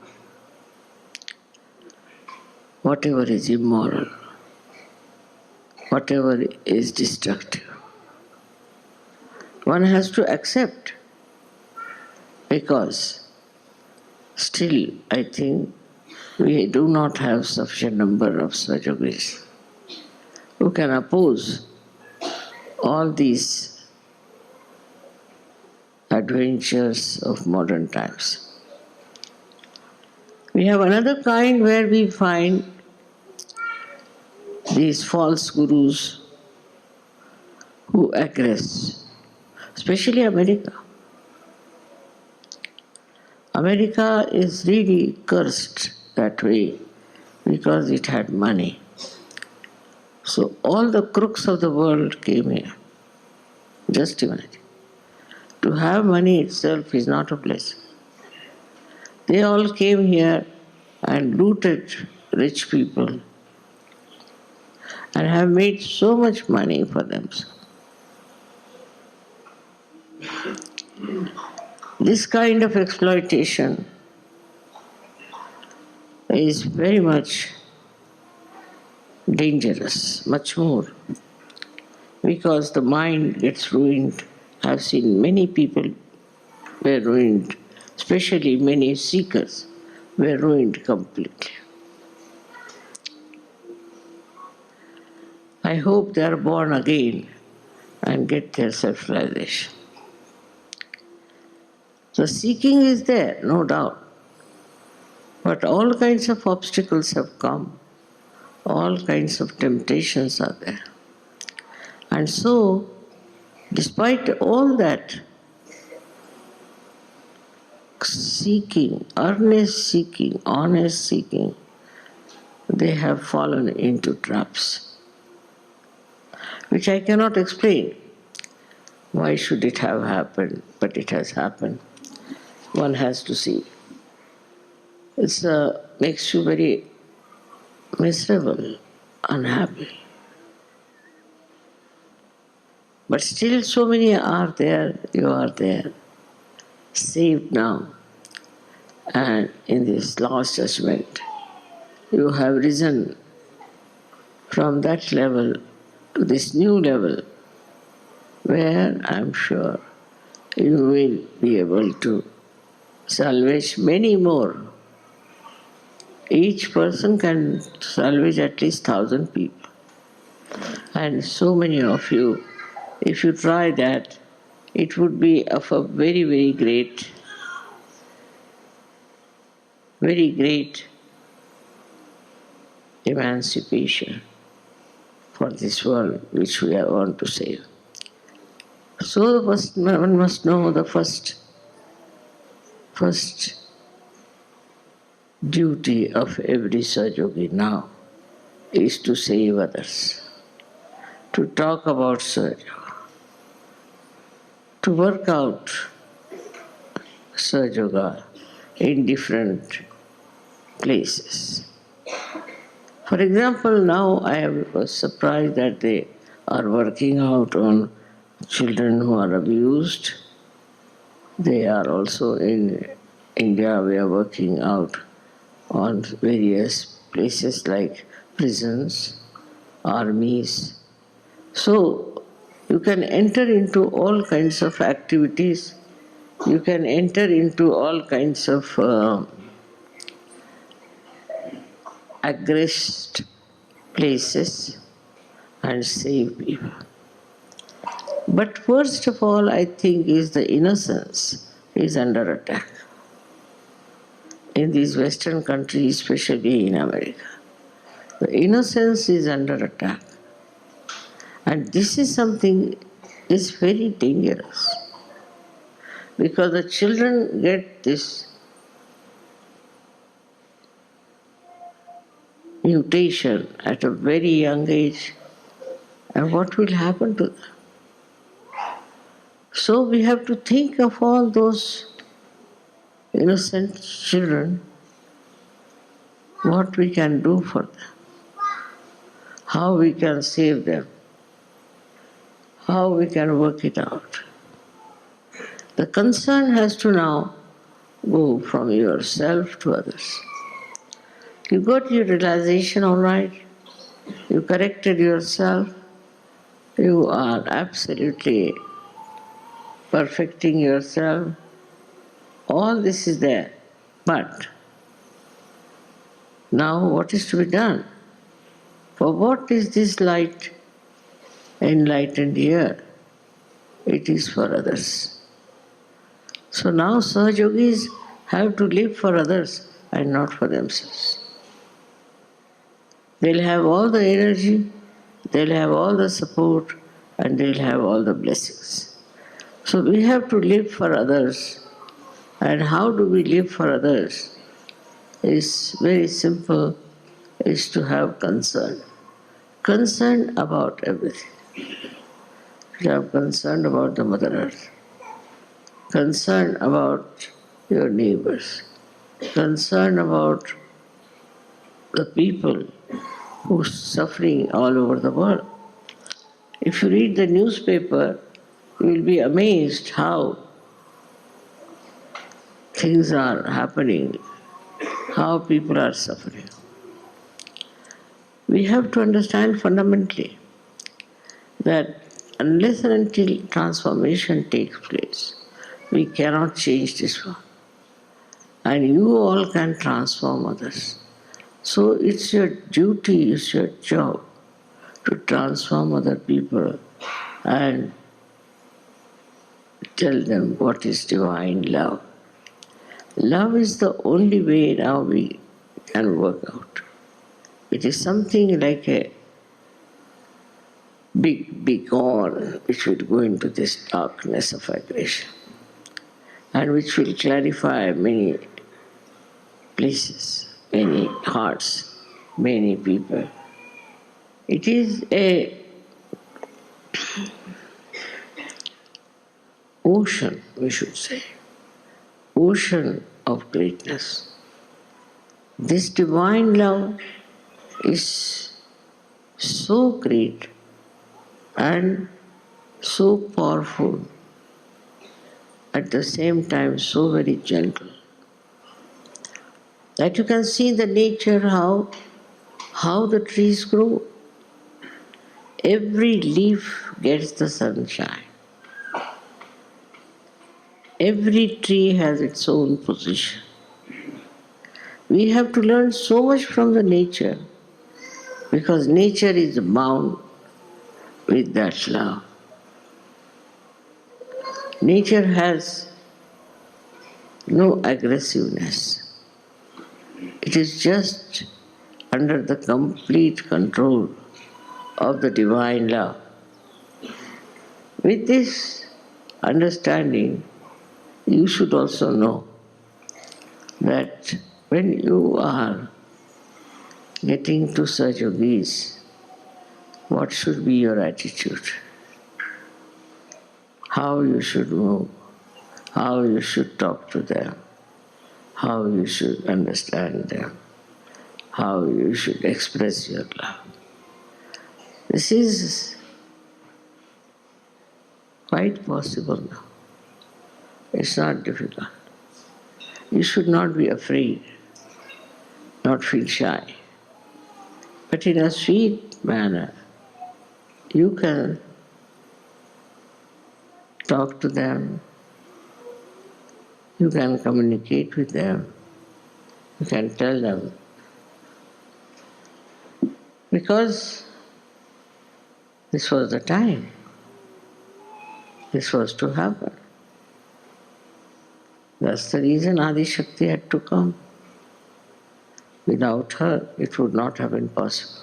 whatever is immoral, whatever is destructive. One has to accept, because still I think we do not have sufficient number of such yogis who can oppose all these adventures of modern times. We have another kind where we find these false gurus who aggress, especially America. America is really cursed that way because it had money. So all the crooks of the world came here. Just imagine. To have money itself is not a blessing. They all came here and looted rich people and have made so much money for themselves. This kind of exploitation is very much dangerous, much more, because the mind gets ruined. I've seen many people were ruined, especially many seekers were ruined completely. I hope they are born again and get their self-realization. The seeking is there, no doubt. But all kinds of obstacles have come. All kinds of temptations are there. And so, despite all that seeking, earnest seeking, honest seeking, they have fallen into traps, which I cannot explain. Why should it have happened? But it has happened. One has to see. It makes you very miserable, unhappy. But still so many are there, you are there, saved now. And in this last judgment, you have risen from that level to this new level where I'm sure you will be able to salvage many more. Each person can salvage at least 1,000 people. And so many of you, if you try that, it would be of a very, very great emancipation for this world which we want to save. So one must know the first duty of every Sahaja now is to save others, to talk about Sahaja, to work out Sahaja in different places. For example, now I was surprised that they are working out on children who are abused. They are also in India, we are working out on various places like prisons, armies. So you can enter into all kinds of activities. You can enter into all kinds of aggressed places and save people. But first of all, I think is the innocence is under attack in these Western countries, especially in America. The innocence is under attack. And this is something is very dangerous because the children get this mutation at a very young age, and what will happen to them? So we have to think of all those innocent children, what we can do for them, how we can save them, how we can work it out. The concern has to now go from yourself to others. You got your realization all right, you corrected yourself, you are absolutely perfecting yourself, all this is there. But now what is to be done? For what is this light enlightened here? It is for others. So now Sahajogis have to live for others and not for themselves. They'll have all the energy, they'll have all the support, and they'll have all the blessings. So we have to live for others. And how do we live for others? It's very simple, is to have concern. Concern about everything. You have concern about the Mother Earth, concern about your neighbors, concern about the people who are suffering all over the world. If you read the newspaper, you will be amazed how things are happening, how people are suffering. We have to understand fundamentally that unless and until transformation takes place, we cannot change this world. And you all can transform others. So it's your duty, it's your job to transform other people and tell them what is divine love. Love is the only way now we can work out. It is something like a big beacon which will go into this darkness of aggression and which will clarify many places, many hearts, many people. It is a ocean, we should say, ocean of greatness. This divine love is so great and so powerful, at the same time so very gentle. That you can see the nature how the trees grow. Every leaf gets the sunshine. Every tree has its own position. We have to learn so much from the nature because nature is bound with that love. Nature has no aggressiveness. It is just under the complete control of the divine love. With this understanding, you should also know that when you are getting to such yogis, what should be your attitude? How you should move, how you should talk to them, how you should understand them, how you should express your love. This is quite possible now. It's not difficult. You should not be afraid, not feel shy. But in a sweet manner, you can talk to them, you can communicate with them, you can tell them. Because this was the time. This was to happen. That's the reason Adi Shakti had to come. Without her, it would not have been possible.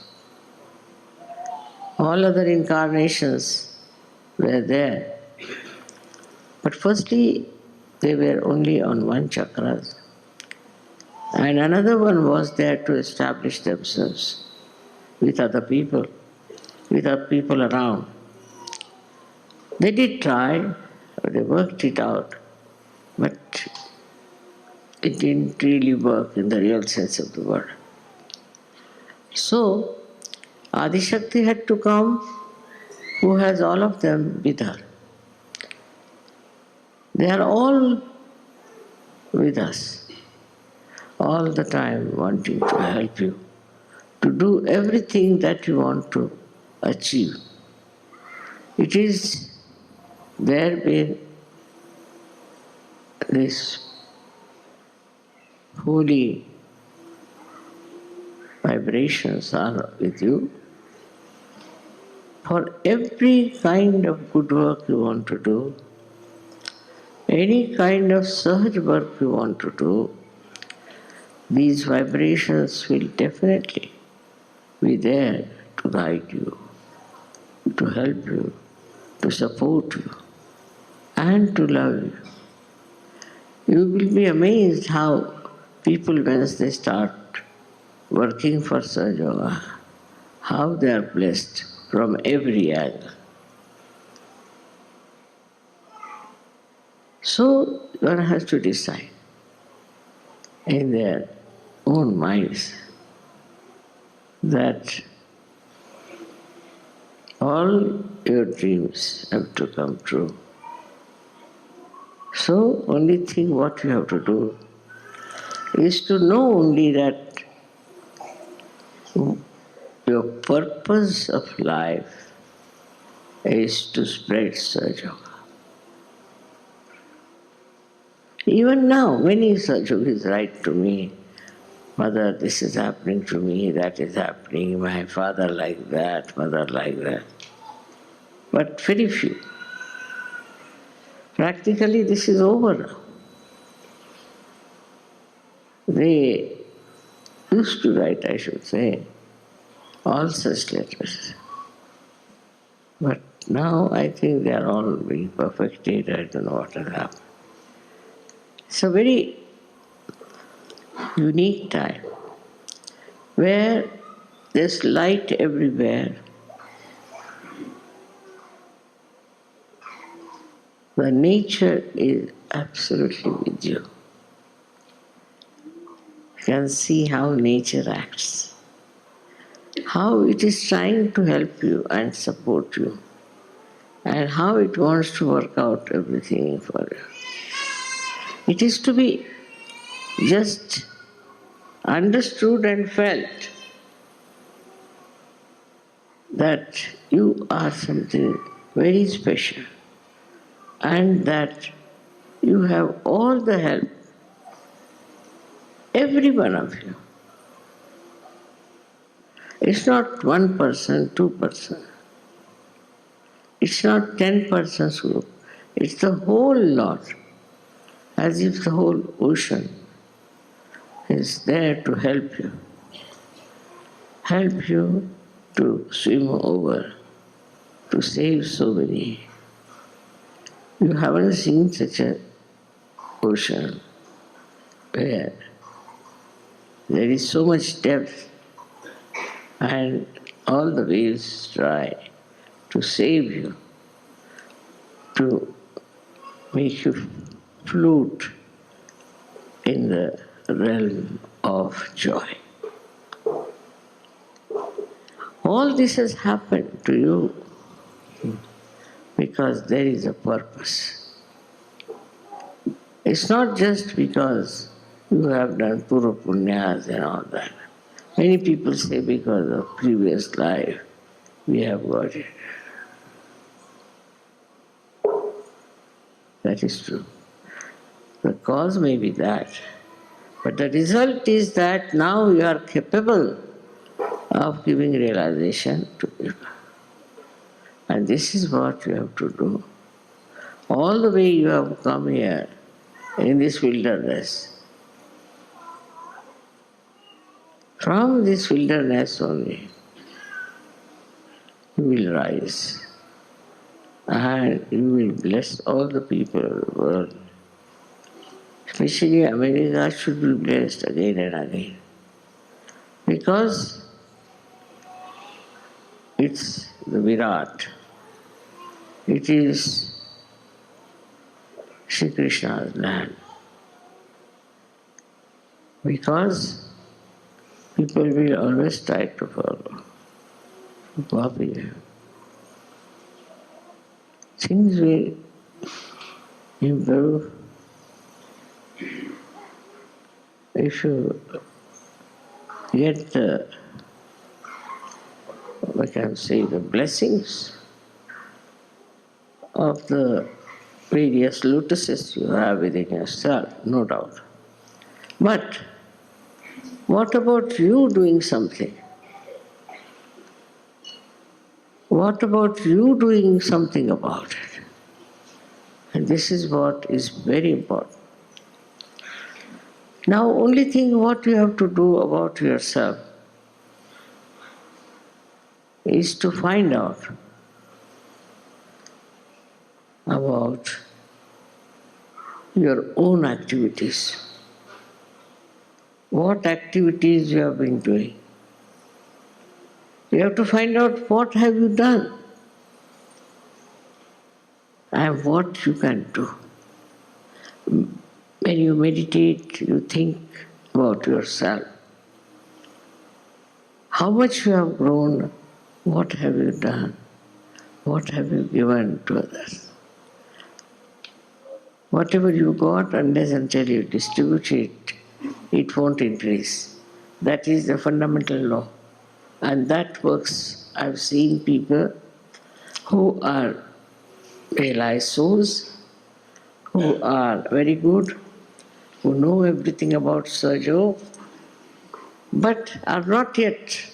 All other incarnations were there. But firstly, they were only on one chakra. And another one was there to establish themselves with other people around. They did try, they worked it out, but it didn't really work in the real sense of the word. So, Adi Shakti had to come, who has all of them with her. They are all with us, all the time wanting to help you, to do everything that you want to achieve. It is there where this holy vibrations are with you. For every kind of good work you want to do, any kind of sahaj work you want to do, these vibrations will definitely be there to guide you, to help you, to support you, and to love you. You will be amazed how people, once they start working for Sahaja Yoga, how they are blessed from every angle. So one has to decide in their own minds that all your dreams have to come true. So only thing what you have to do is to know only that your purpose of life is to spread Sahaja Yoga. Even now, many Sahaja Yogis write to me, Mother, this is happening to me, that is happening, my father like that, mother like that. But very few. Practically this is over now. They used to write, I should say, all such letters. But now I think they are all being perfected, I don't know what has happened. It's a very unique time where there's light everywhere. The nature is absolutely with you. You can see how nature acts, how it is trying to help you and support you, and how it wants to work out everything for you. It is to be just understood and felt that you are something very special and that you have all the help, every one of you. It's not one person, two person. It's not 10 persons group. It's the whole lot, as if the whole ocean is there to help you to swim over, to save so many. You haven't seen such an ocean where there is so much depth and all the waves try to save you, to make you float in the realm of joy. All this has happened to you because there is a purpose. It's not just because you have done pura punyas and all that. Many people say because of previous life we have got it. That is true. The cause may be that, but the result is that now you are capable of giving realization to people. And this is what you have to do. All the way you have come here in this wilderness. From this wilderness only, you will rise and you will bless all the people of the world. Especially America should be blessed again and again. Because it's the Virat. It is Sri Krishna's land. Because people will always try to follow. Copy. Things will improve if you get the, we can say, the blessings of the various lotuses you have within yourself, no doubt. But what about you doing something? What about you doing something about it? And this is what is very important. Now, only thing what you have to do about yourself is to find out about your own activities. What activities you have been doing. You have to find out what have you done and what you can do. When you meditate, you think about yourself. How much you have grown, what have you done, what have you given to others. Whatever you got, unless until you distribute it, it won't increase. That is the fundamental law. And that works. I've seen people who are realized souls, who are very good, who know everything about Sajo, but are not yet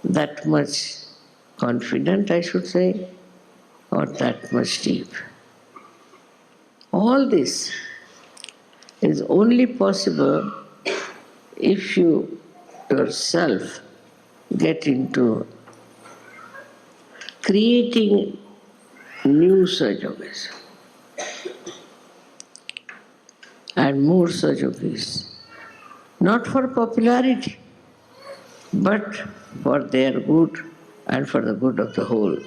that much confident, I should say, or that much deep. All this is only possible if you yourself get into creating new Sajogis and more Sajogis, not for popularity, but for their good and for the good of the whole.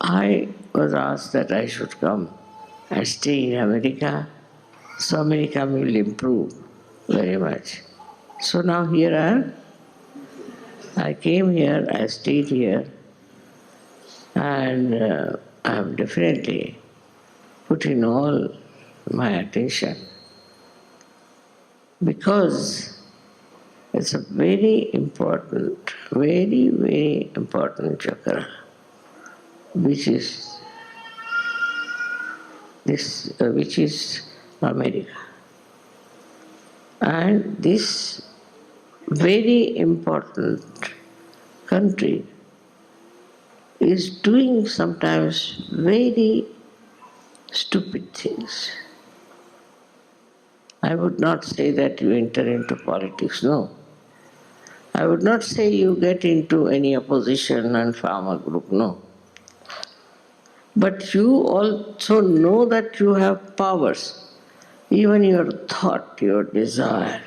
I was asked that I should come and stay in America, so America will improve very much. So now here I am. I came here, I stayed here, and I have definitely put in all my attention because it's a very important, very, very important chakra, which is which is America. And this very important country is doing sometimes very stupid things. I would not say that you enter into politics, no. I would not say you get into any opposition and farmer group, no. But you also know that you have powers. Even your thought, your desire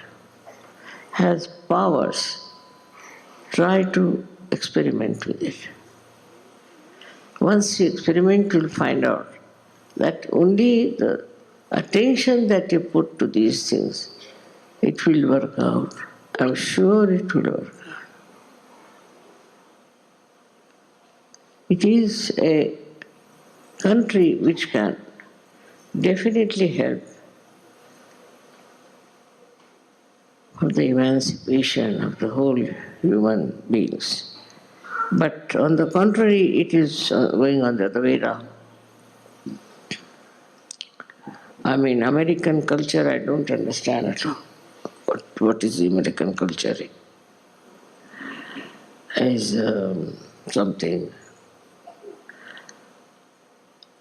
has powers. Try to experiment with it. Once you experiment, you'll find out that only the attention that you put to these things, it will work out. I'm sure it will work out. It is a country which can definitely help for the emancipation of the whole human beings. But on the contrary, it is going on the other way around. I mean, American culture, I don't understand at all. What is the American culture? Is something.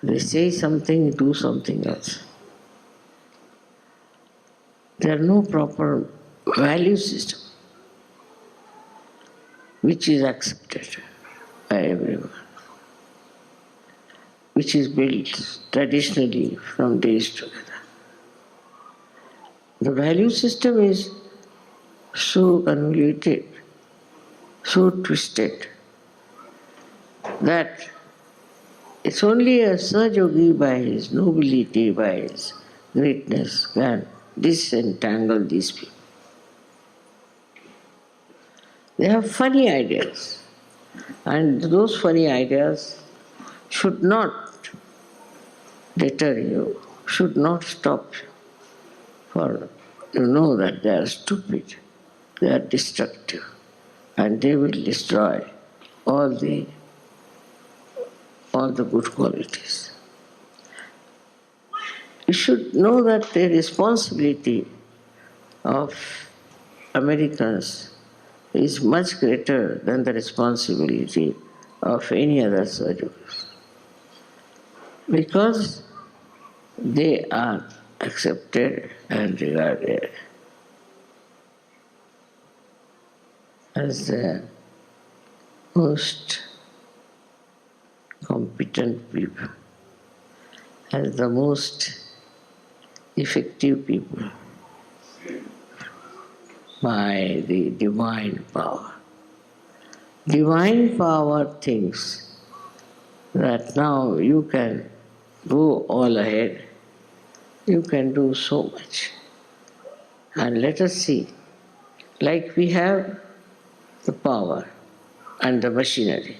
They say something, do something else. There are no proper value system which is accepted by everyone, which is built traditionally from days together. The value system is so convoluted, so twisted, that it's only a Sahaja by his nobility, by his greatness, can disentangle these people. They have funny ideas, and those funny ideas should not deter you, should not stop you, for you know that they are stupid, they are destructive, and they will destroy all the good qualities. You should know that the responsibility of Americans is much greater than the responsibility of any other surgeons, because they are accepted and regarded as the most competent people, as the most effective people by the divine power. Divine power thinks that now you can go all ahead, you can do so much. And let us see, like we have the power and the machinery,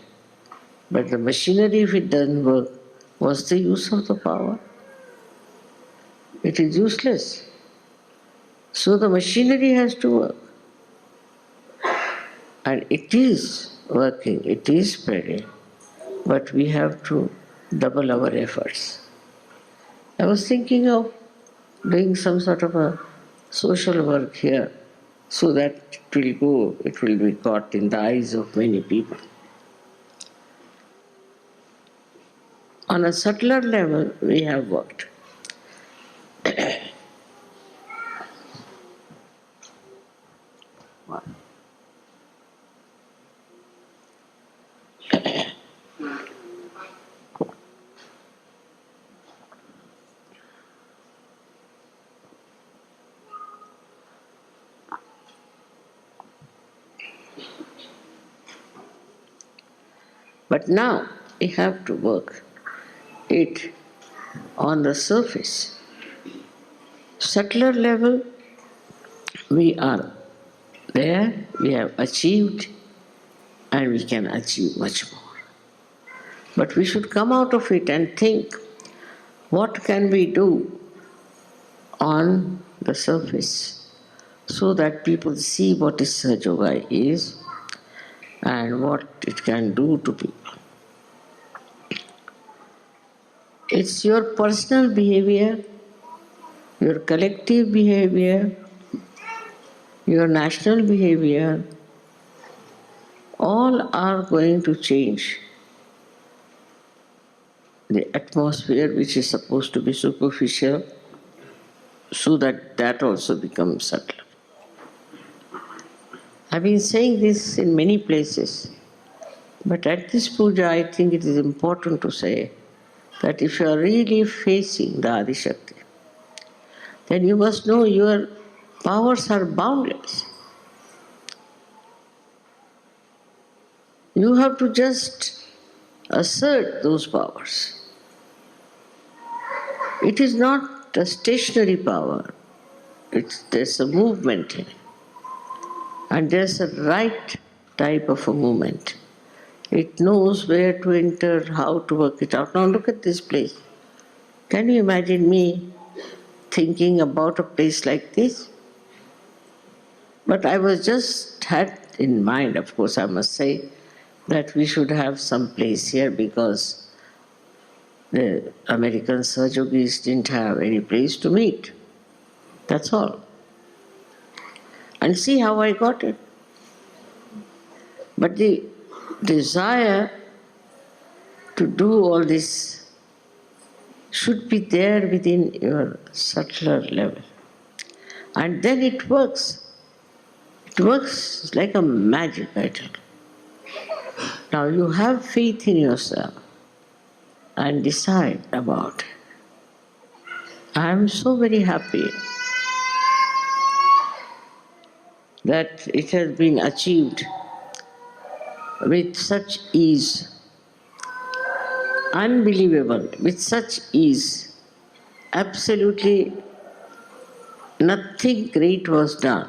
but the machinery, if it doesn't work, what's the use of the power? It is useless. So the machinery has to work. And it is working, it is spreading, but we have to double our efforts. I was thinking of doing some sort of a social work here so that it will be caught in the eyes of many people. On a subtler level, we have worked. But now we have to work it on the surface. Subtler level, we are there, we have achieved, and we can achieve much more. But we should come out of it and think, what can we do on the surface so that people see what is Sahaja Yoga is and what it can do to people. It's your personal behavior, your collective behavior, your national behavior, all are going to change the atmosphere which is supposed to be superficial so that that also becomes subtle. I've been saying this in many places, but at this puja I think it is important to say that if you are really facing the Adi Shakti, then you must know your powers are boundless. You have to just assert those powers. It is not a stationary power. There's a movement in it. And there's a right type of a movement. It knows where to enter, how to work it out. Now look at this place. Can you imagine me thinking about a place like this? But I was just had in mind, of course I must say, that we should have some place here because the American Sahajogis didn't have any place to meet. That's all. And see how I got it. But the desire to do all this should be there within your subtler level. And then it works. It works like a magic, I tell you. Now you have faith in yourself and decide about it. I am so very happy that it has been achieved with such ease, unbelievable, with such ease. Absolutely nothing great was done.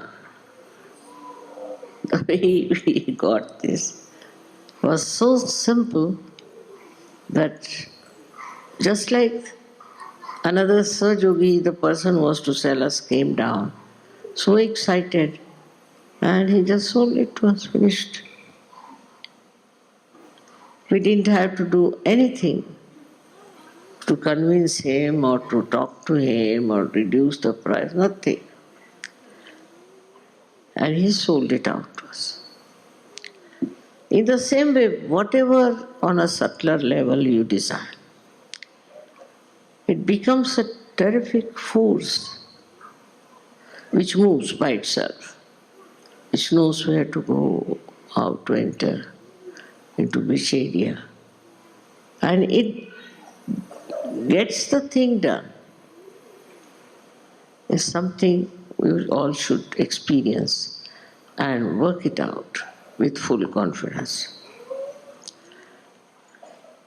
The way we got this was so simple that just like another Sahajogi, the person who was to sell us, came down, so excited, and he just sold it to us, finished. We didn't have to do anything to convince him or to talk to him or reduce the price, nothing. And he sold it out to us. In the same way, whatever on a subtler level you desire, it becomes a terrific force which moves by itself, which knows where to go, how to enter, into which area. And it gets the thing done. It's something we all should experience and work it out with full confidence.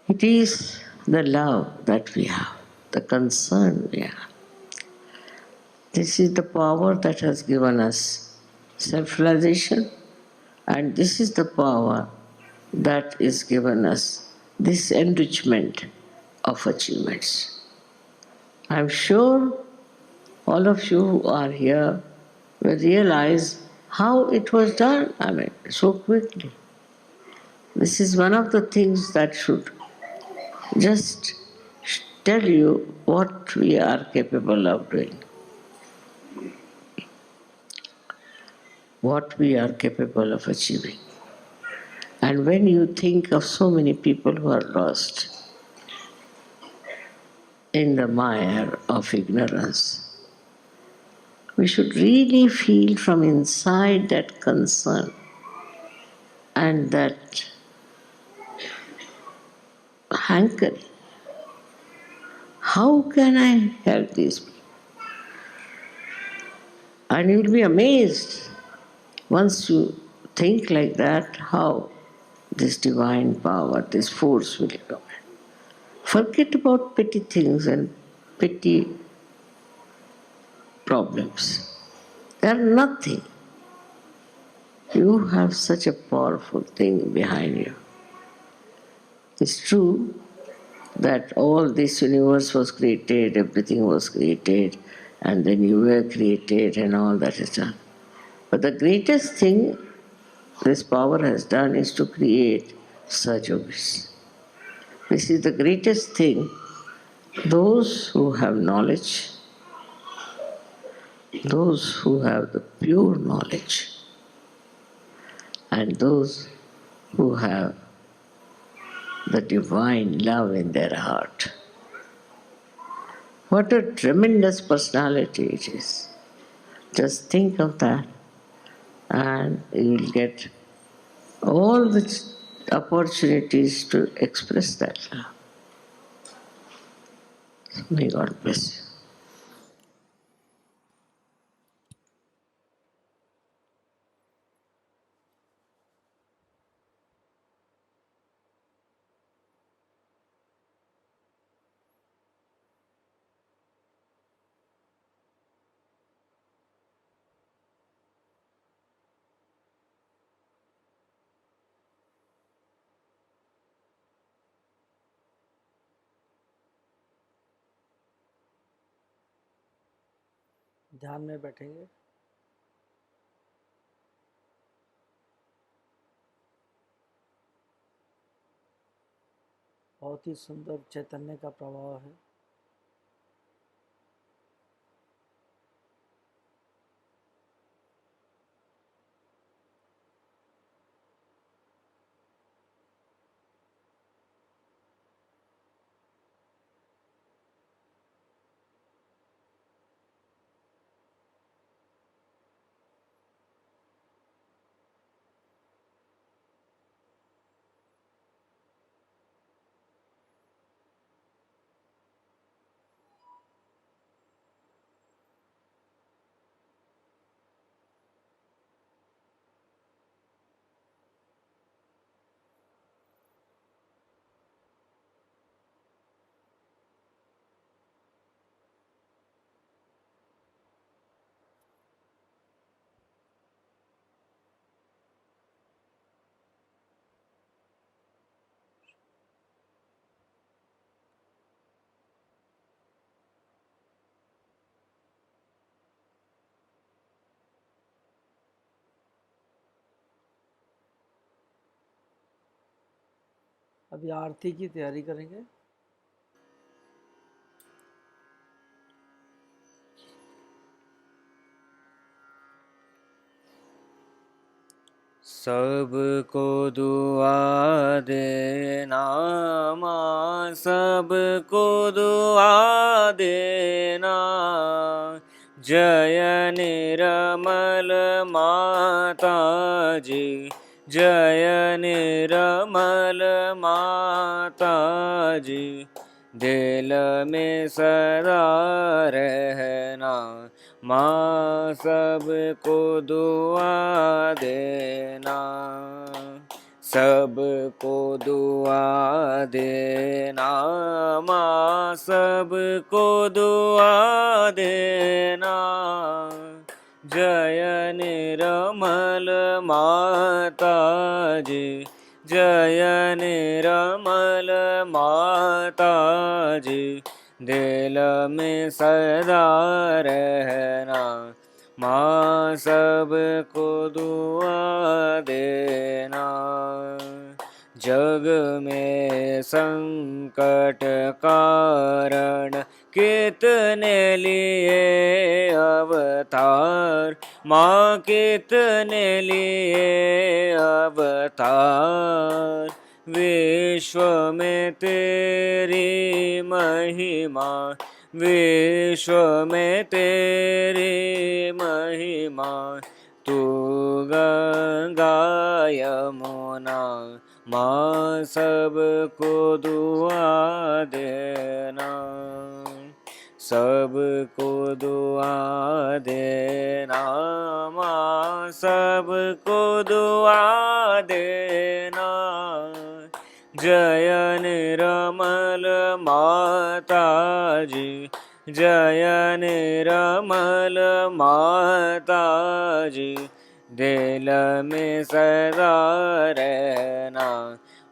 It is the love that we have, the concern we have. This is the power that has given us self-realization, and this is the power that is given us this enrichment of achievements. I'm sure all of you who are here will realize how it was done, so quickly. This is one of the things that should just tell you what we are capable of doing, what we are capable of achieving. And when you think of so many people who are lost in the mire of ignorance, we should really feel from inside that concern and that hankering. How can I help these people? And you will be amazed once you think like that, how this divine power, this force will come. Forget about petty things and petty problems. They are nothing. You have such a powerful thing behind you. It's true that all this universe was created, everything was created and then you were created and all that is done. But the greatest thing this power has done is to create Sajogis. This is the greatest thing. Those who have knowledge, those who have the pure knowledge, and those who have the divine love in their heart. What a tremendous personality it is. Just think of that, and you will get all the opportunities to express that love. May God bless you. ध्यान में बैठेंगे। बहुत ही सुंदर चैतन्य का प्रभाव है। अभी आरती की तैयारी करेंगे। सबको दुआ देना माँ, सबको दुआ देना। जय निर्मल माता जी, जय निर्मल माता जी। दिल में सदा रहना माँ, सबको दुआ देना। सबको दुआ देना माँ, सबको दुआ देना। जय निर्मल माता जी, जय निर्मल माता जी। दिल में सदा रहना माँ, सबको दुआ देना। जग में संकट कारण कितने लिए अवतार माँ, कितने लिए अवतार। विश्व में तेरी महिमा, विश्व में तेरी महिमा। तू गंगा यमुना माँ, सबको दुआ देना। सबको दुआ देना माँ, सबको दुआ देना। जय निर्मल माता जी, जय निर्मल माता जी। दिल में सदा रहना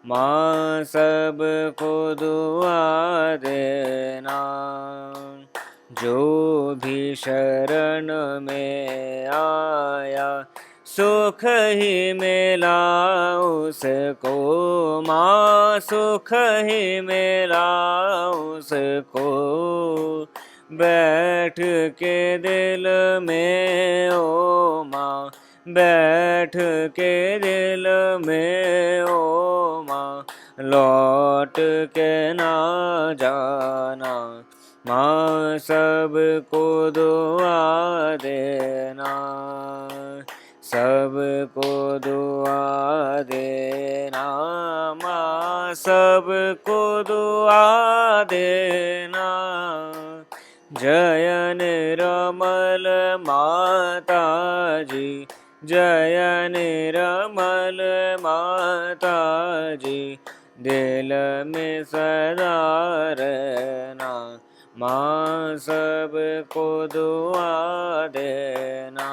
माँ, सबको दुआ देना। जो भी शरण में आया सुख ही मिला उसको, माँ सुख ही मिला उसको। बैठ के दिल में ओ माँ, बैठ के दिल में ओ माँ, लौट के ना जाना। माँ सबको दुआ देना, सबको दुआ देना। माँ सबको दुआ देना। जय निर्मल माता जी, जय निर्मल माता जी, दिल में सदा रहना। माँ सबको दुआ देना।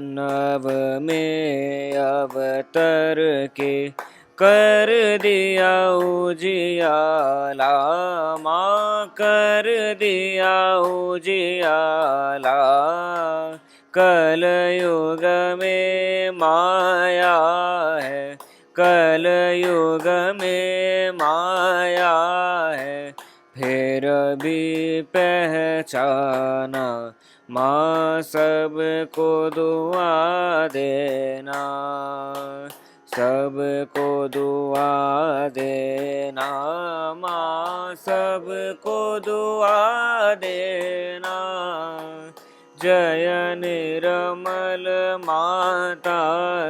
नभ में अवतर के कर दिया उजियाला, माँ कर दिया उजियाला। कल युग में माया है, कल युग में माया है, फिर भी पहचाना। माँ सबको दुआ देना, सबको दुआ देना। माँ सबको दुआ देना। जय निर्मल माता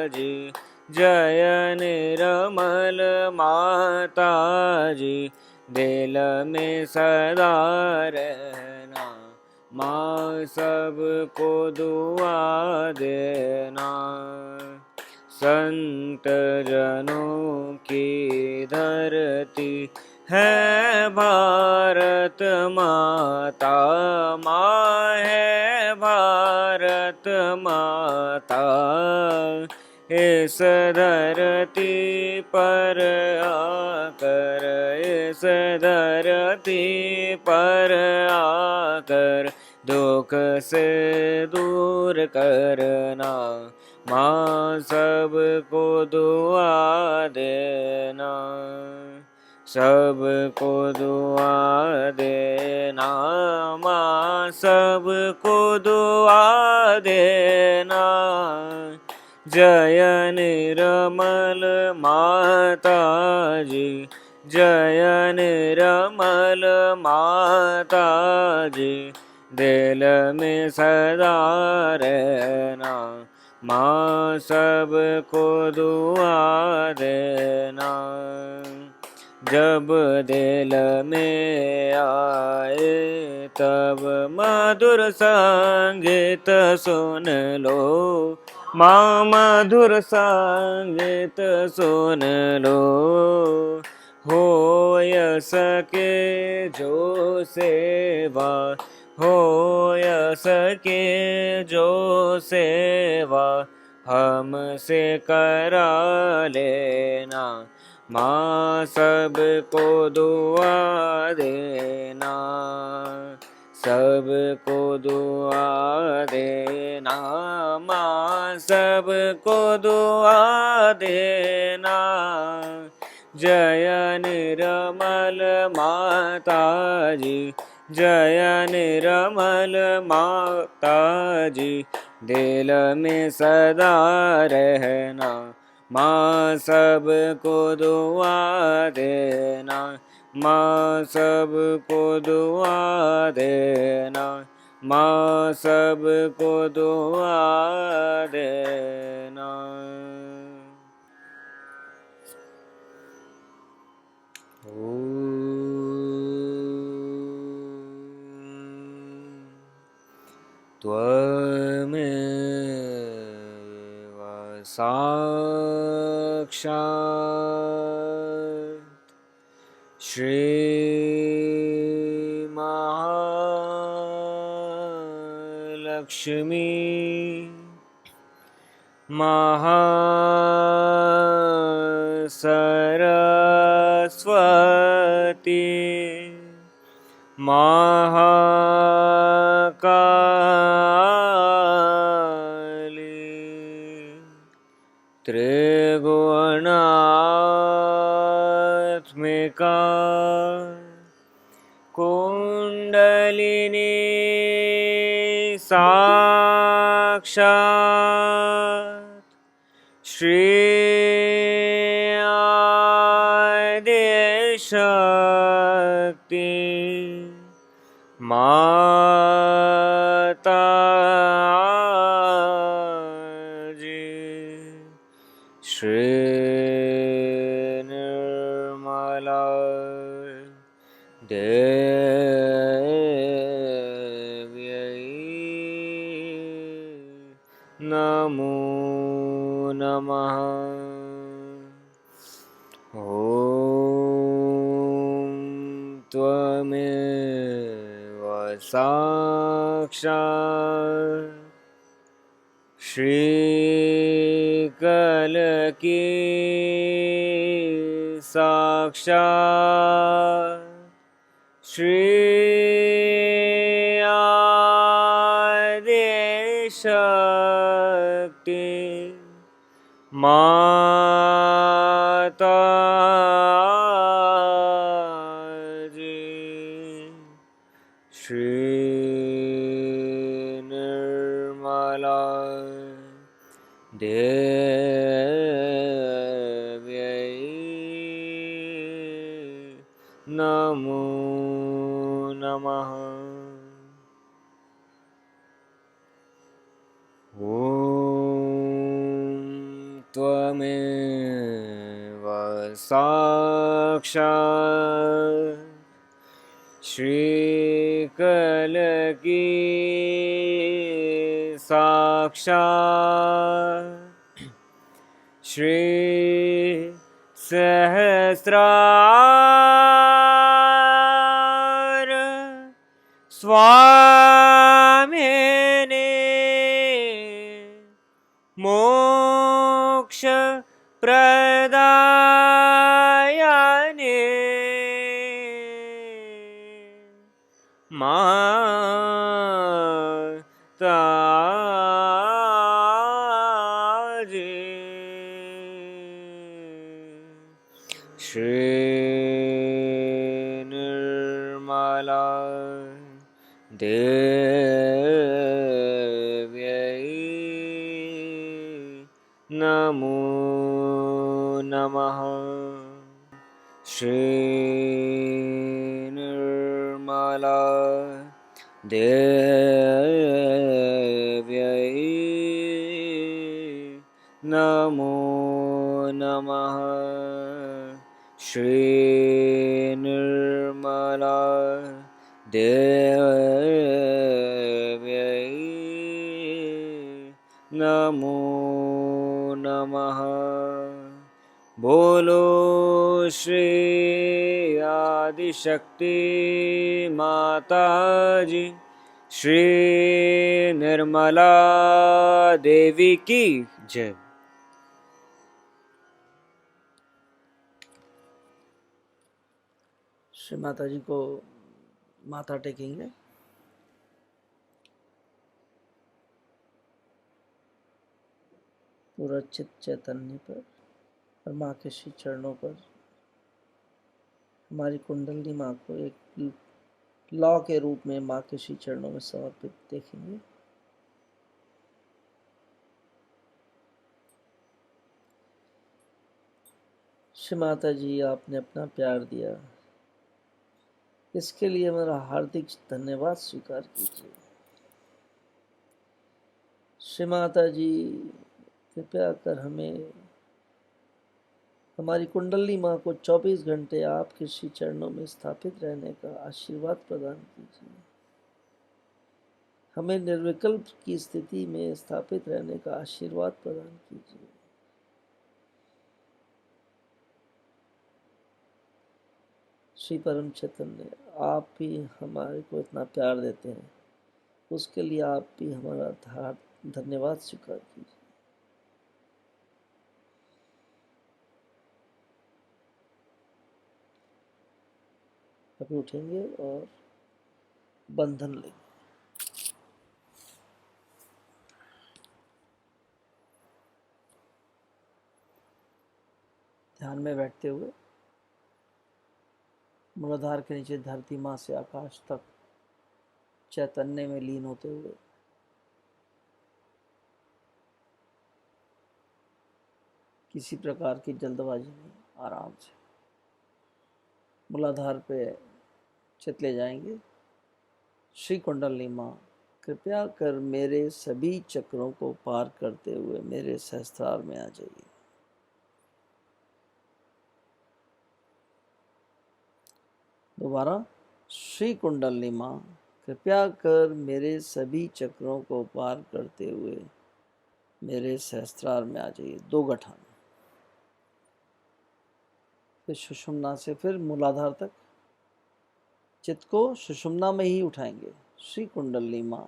जी, जय निर्मल माता जी, दिल में सदा रहना। माँ सबको दुआ देना। संत जनों की धरती है भारत माता, माँ है भारत माता। इस धरती पर आकर, इस धरती पर आकर, दुख से दूर करना। माँ सबको दुआ देना, सबको दुआ देना। माँ सबको दुआ देना। जय निर्मल माता जी, जय निर्मल माता जी, दिल में सदा रहना। माँ सबको दुआ देना। जब दिल में आए तब मधुर संगीत सुन लो, माँ मधुर संगीत सुन लो। हो सके जो सेवा, हो सके जो सेवा, हमसे करा लेना। माँ सबको दुआ देना, सबको दुआ देना। माँ सबको दुआ देना। जय निर्मल माता जी, जय निर्मल माता जी, दिल में सदा रहना। माँ सबको दुआ देना, माँ सबको दुआ देना। माँ सबको दुआ देना। त्वमेव साक्षात् श्रीमहालक्ष्मी महासरस्वती, महामाया त्रिगुणात्मिका कुण्डलिनी साक्षात् श्री आदिशक्ति माता जी श्री निर्मला देव्यै नमो नमः। ॐ त्वमेव साक्षात् श्रीकलकी साक्षात् श्री आदिशक्ति माता जी श्री निर्मला देव्यै नमो नमः। ॐ त्वमेव साक्षात् श्रीकलकी साक्षात् श्री सहस्रार स्वामिने मोक्ष प्रदायने माता जी श्री निर्मला देव्यै नमो नमः। श्री निर्मला देव्यै नमो नमः। श्री निर्मला देव्यै नमो नमः। बोलो श्री आदिशक्ति माता जी श्री निर्मला देवी की जय। श्री माता जी को माथा टेकेंगे। पूरा चित्त चैतन्य पर और माँ के श्री चरणों पर हमारी कुंडली माँ को एक लौ के रूप में माँ के श्री चरणों में समर्पित देखेंगे। श्री माता जी, आपने अपना प्यार दिया, इसके लिए मेरा हार्दिक धन्यवाद स्वीकार कीजिए। श्री माता जी, कृपया कर हमें, हमारी कुंडली माँ को 24 घंटे आपके श्री चरणों में स्थापित रहने का आशीर्वाद प्रदान कीजिए। हमें निर्विकल्प की स्थिति में स्थापित रहने का आशीर्वाद प्रदान कीजिए। श्री परम चैतन्य, आप भी हमारे को इतना प्यार देते हैं, उसके लिए आप भी हमारा धन्यवाद स्वीकार कीजिए। अभी उठेंगे और बंधन लेंगे। ध्यान में बैठते हुए मूलाधार के नीचे धरती माँ से आकाश तक चैतन्य में लीन होते हुए किसी प्रकार की जल्दबाजी नहीं, आराम से मूलाधार पे चित ले जाएंगे। श्री कुंडलिनी माँ, कृपया कर मेरे सभी चक्रों को पार करते हुए मेरे सहस्त्रार में आ जाइए। दोबारा, श्री कुंडलिनी माँ, कृपया कर मेरे सभी चक्रों को पार करते हुए मेरे सहस्त्रार में आ जाइए। 2 गठान। फिर सुषुम्ना से फिर मूलाधार तक चित्त को सुषुम्ना में ही उठाएंगे। श्री कुंडलिनी माँ,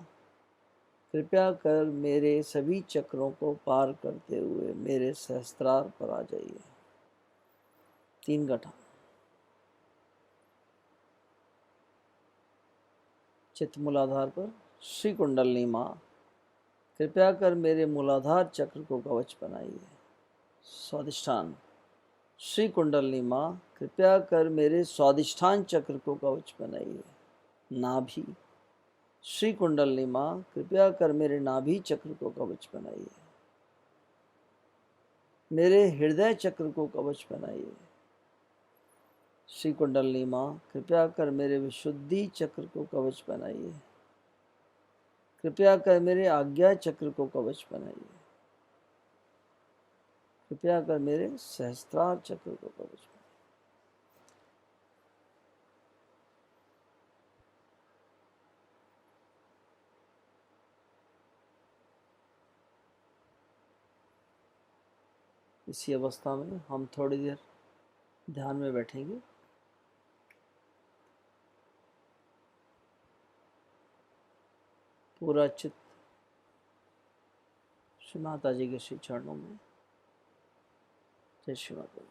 कृपया कर मेरे सभी चक्रों को पार करते हुए मेरे सहस्त्रार पर आ जाइए। 3 गठान। चित्त मूलाधार पर। श्री कुंडलिनी माँ, कृपया कर मेरे मूलाधार चक्र को कवच बनाइए। स्वादिष्ठान। श्री कुंडलिनी माँ, कृपया कर मेरे स्वादिष्ठान चक्र को कवच बनाइए। नाभि। श्री कुंडलिनी माँ, कृपया कर मेरे नाभि चक्र को कवच बनाइए। मेरे हृदय चक्र को कवच बनाइए। श्री कुंडलिनी माँ, कृपया कर मेरे विशुद्धि चक्र को कवच बनाइए। कृपया कर मेरे आज्ञा चक्र को कवच बनाइए। कृपया कर मेरे सहस्त्रार चक्र को कवच बनाइए। इसी अवस्था में हम थोड़ी देर ध्यान में बैठेंगे। पूरा चित्त श्री माता जी के श्री चरणों में। जय श्री माता जी।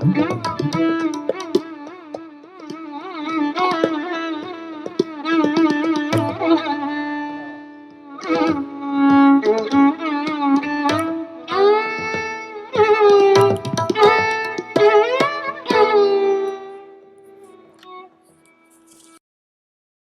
Thank you.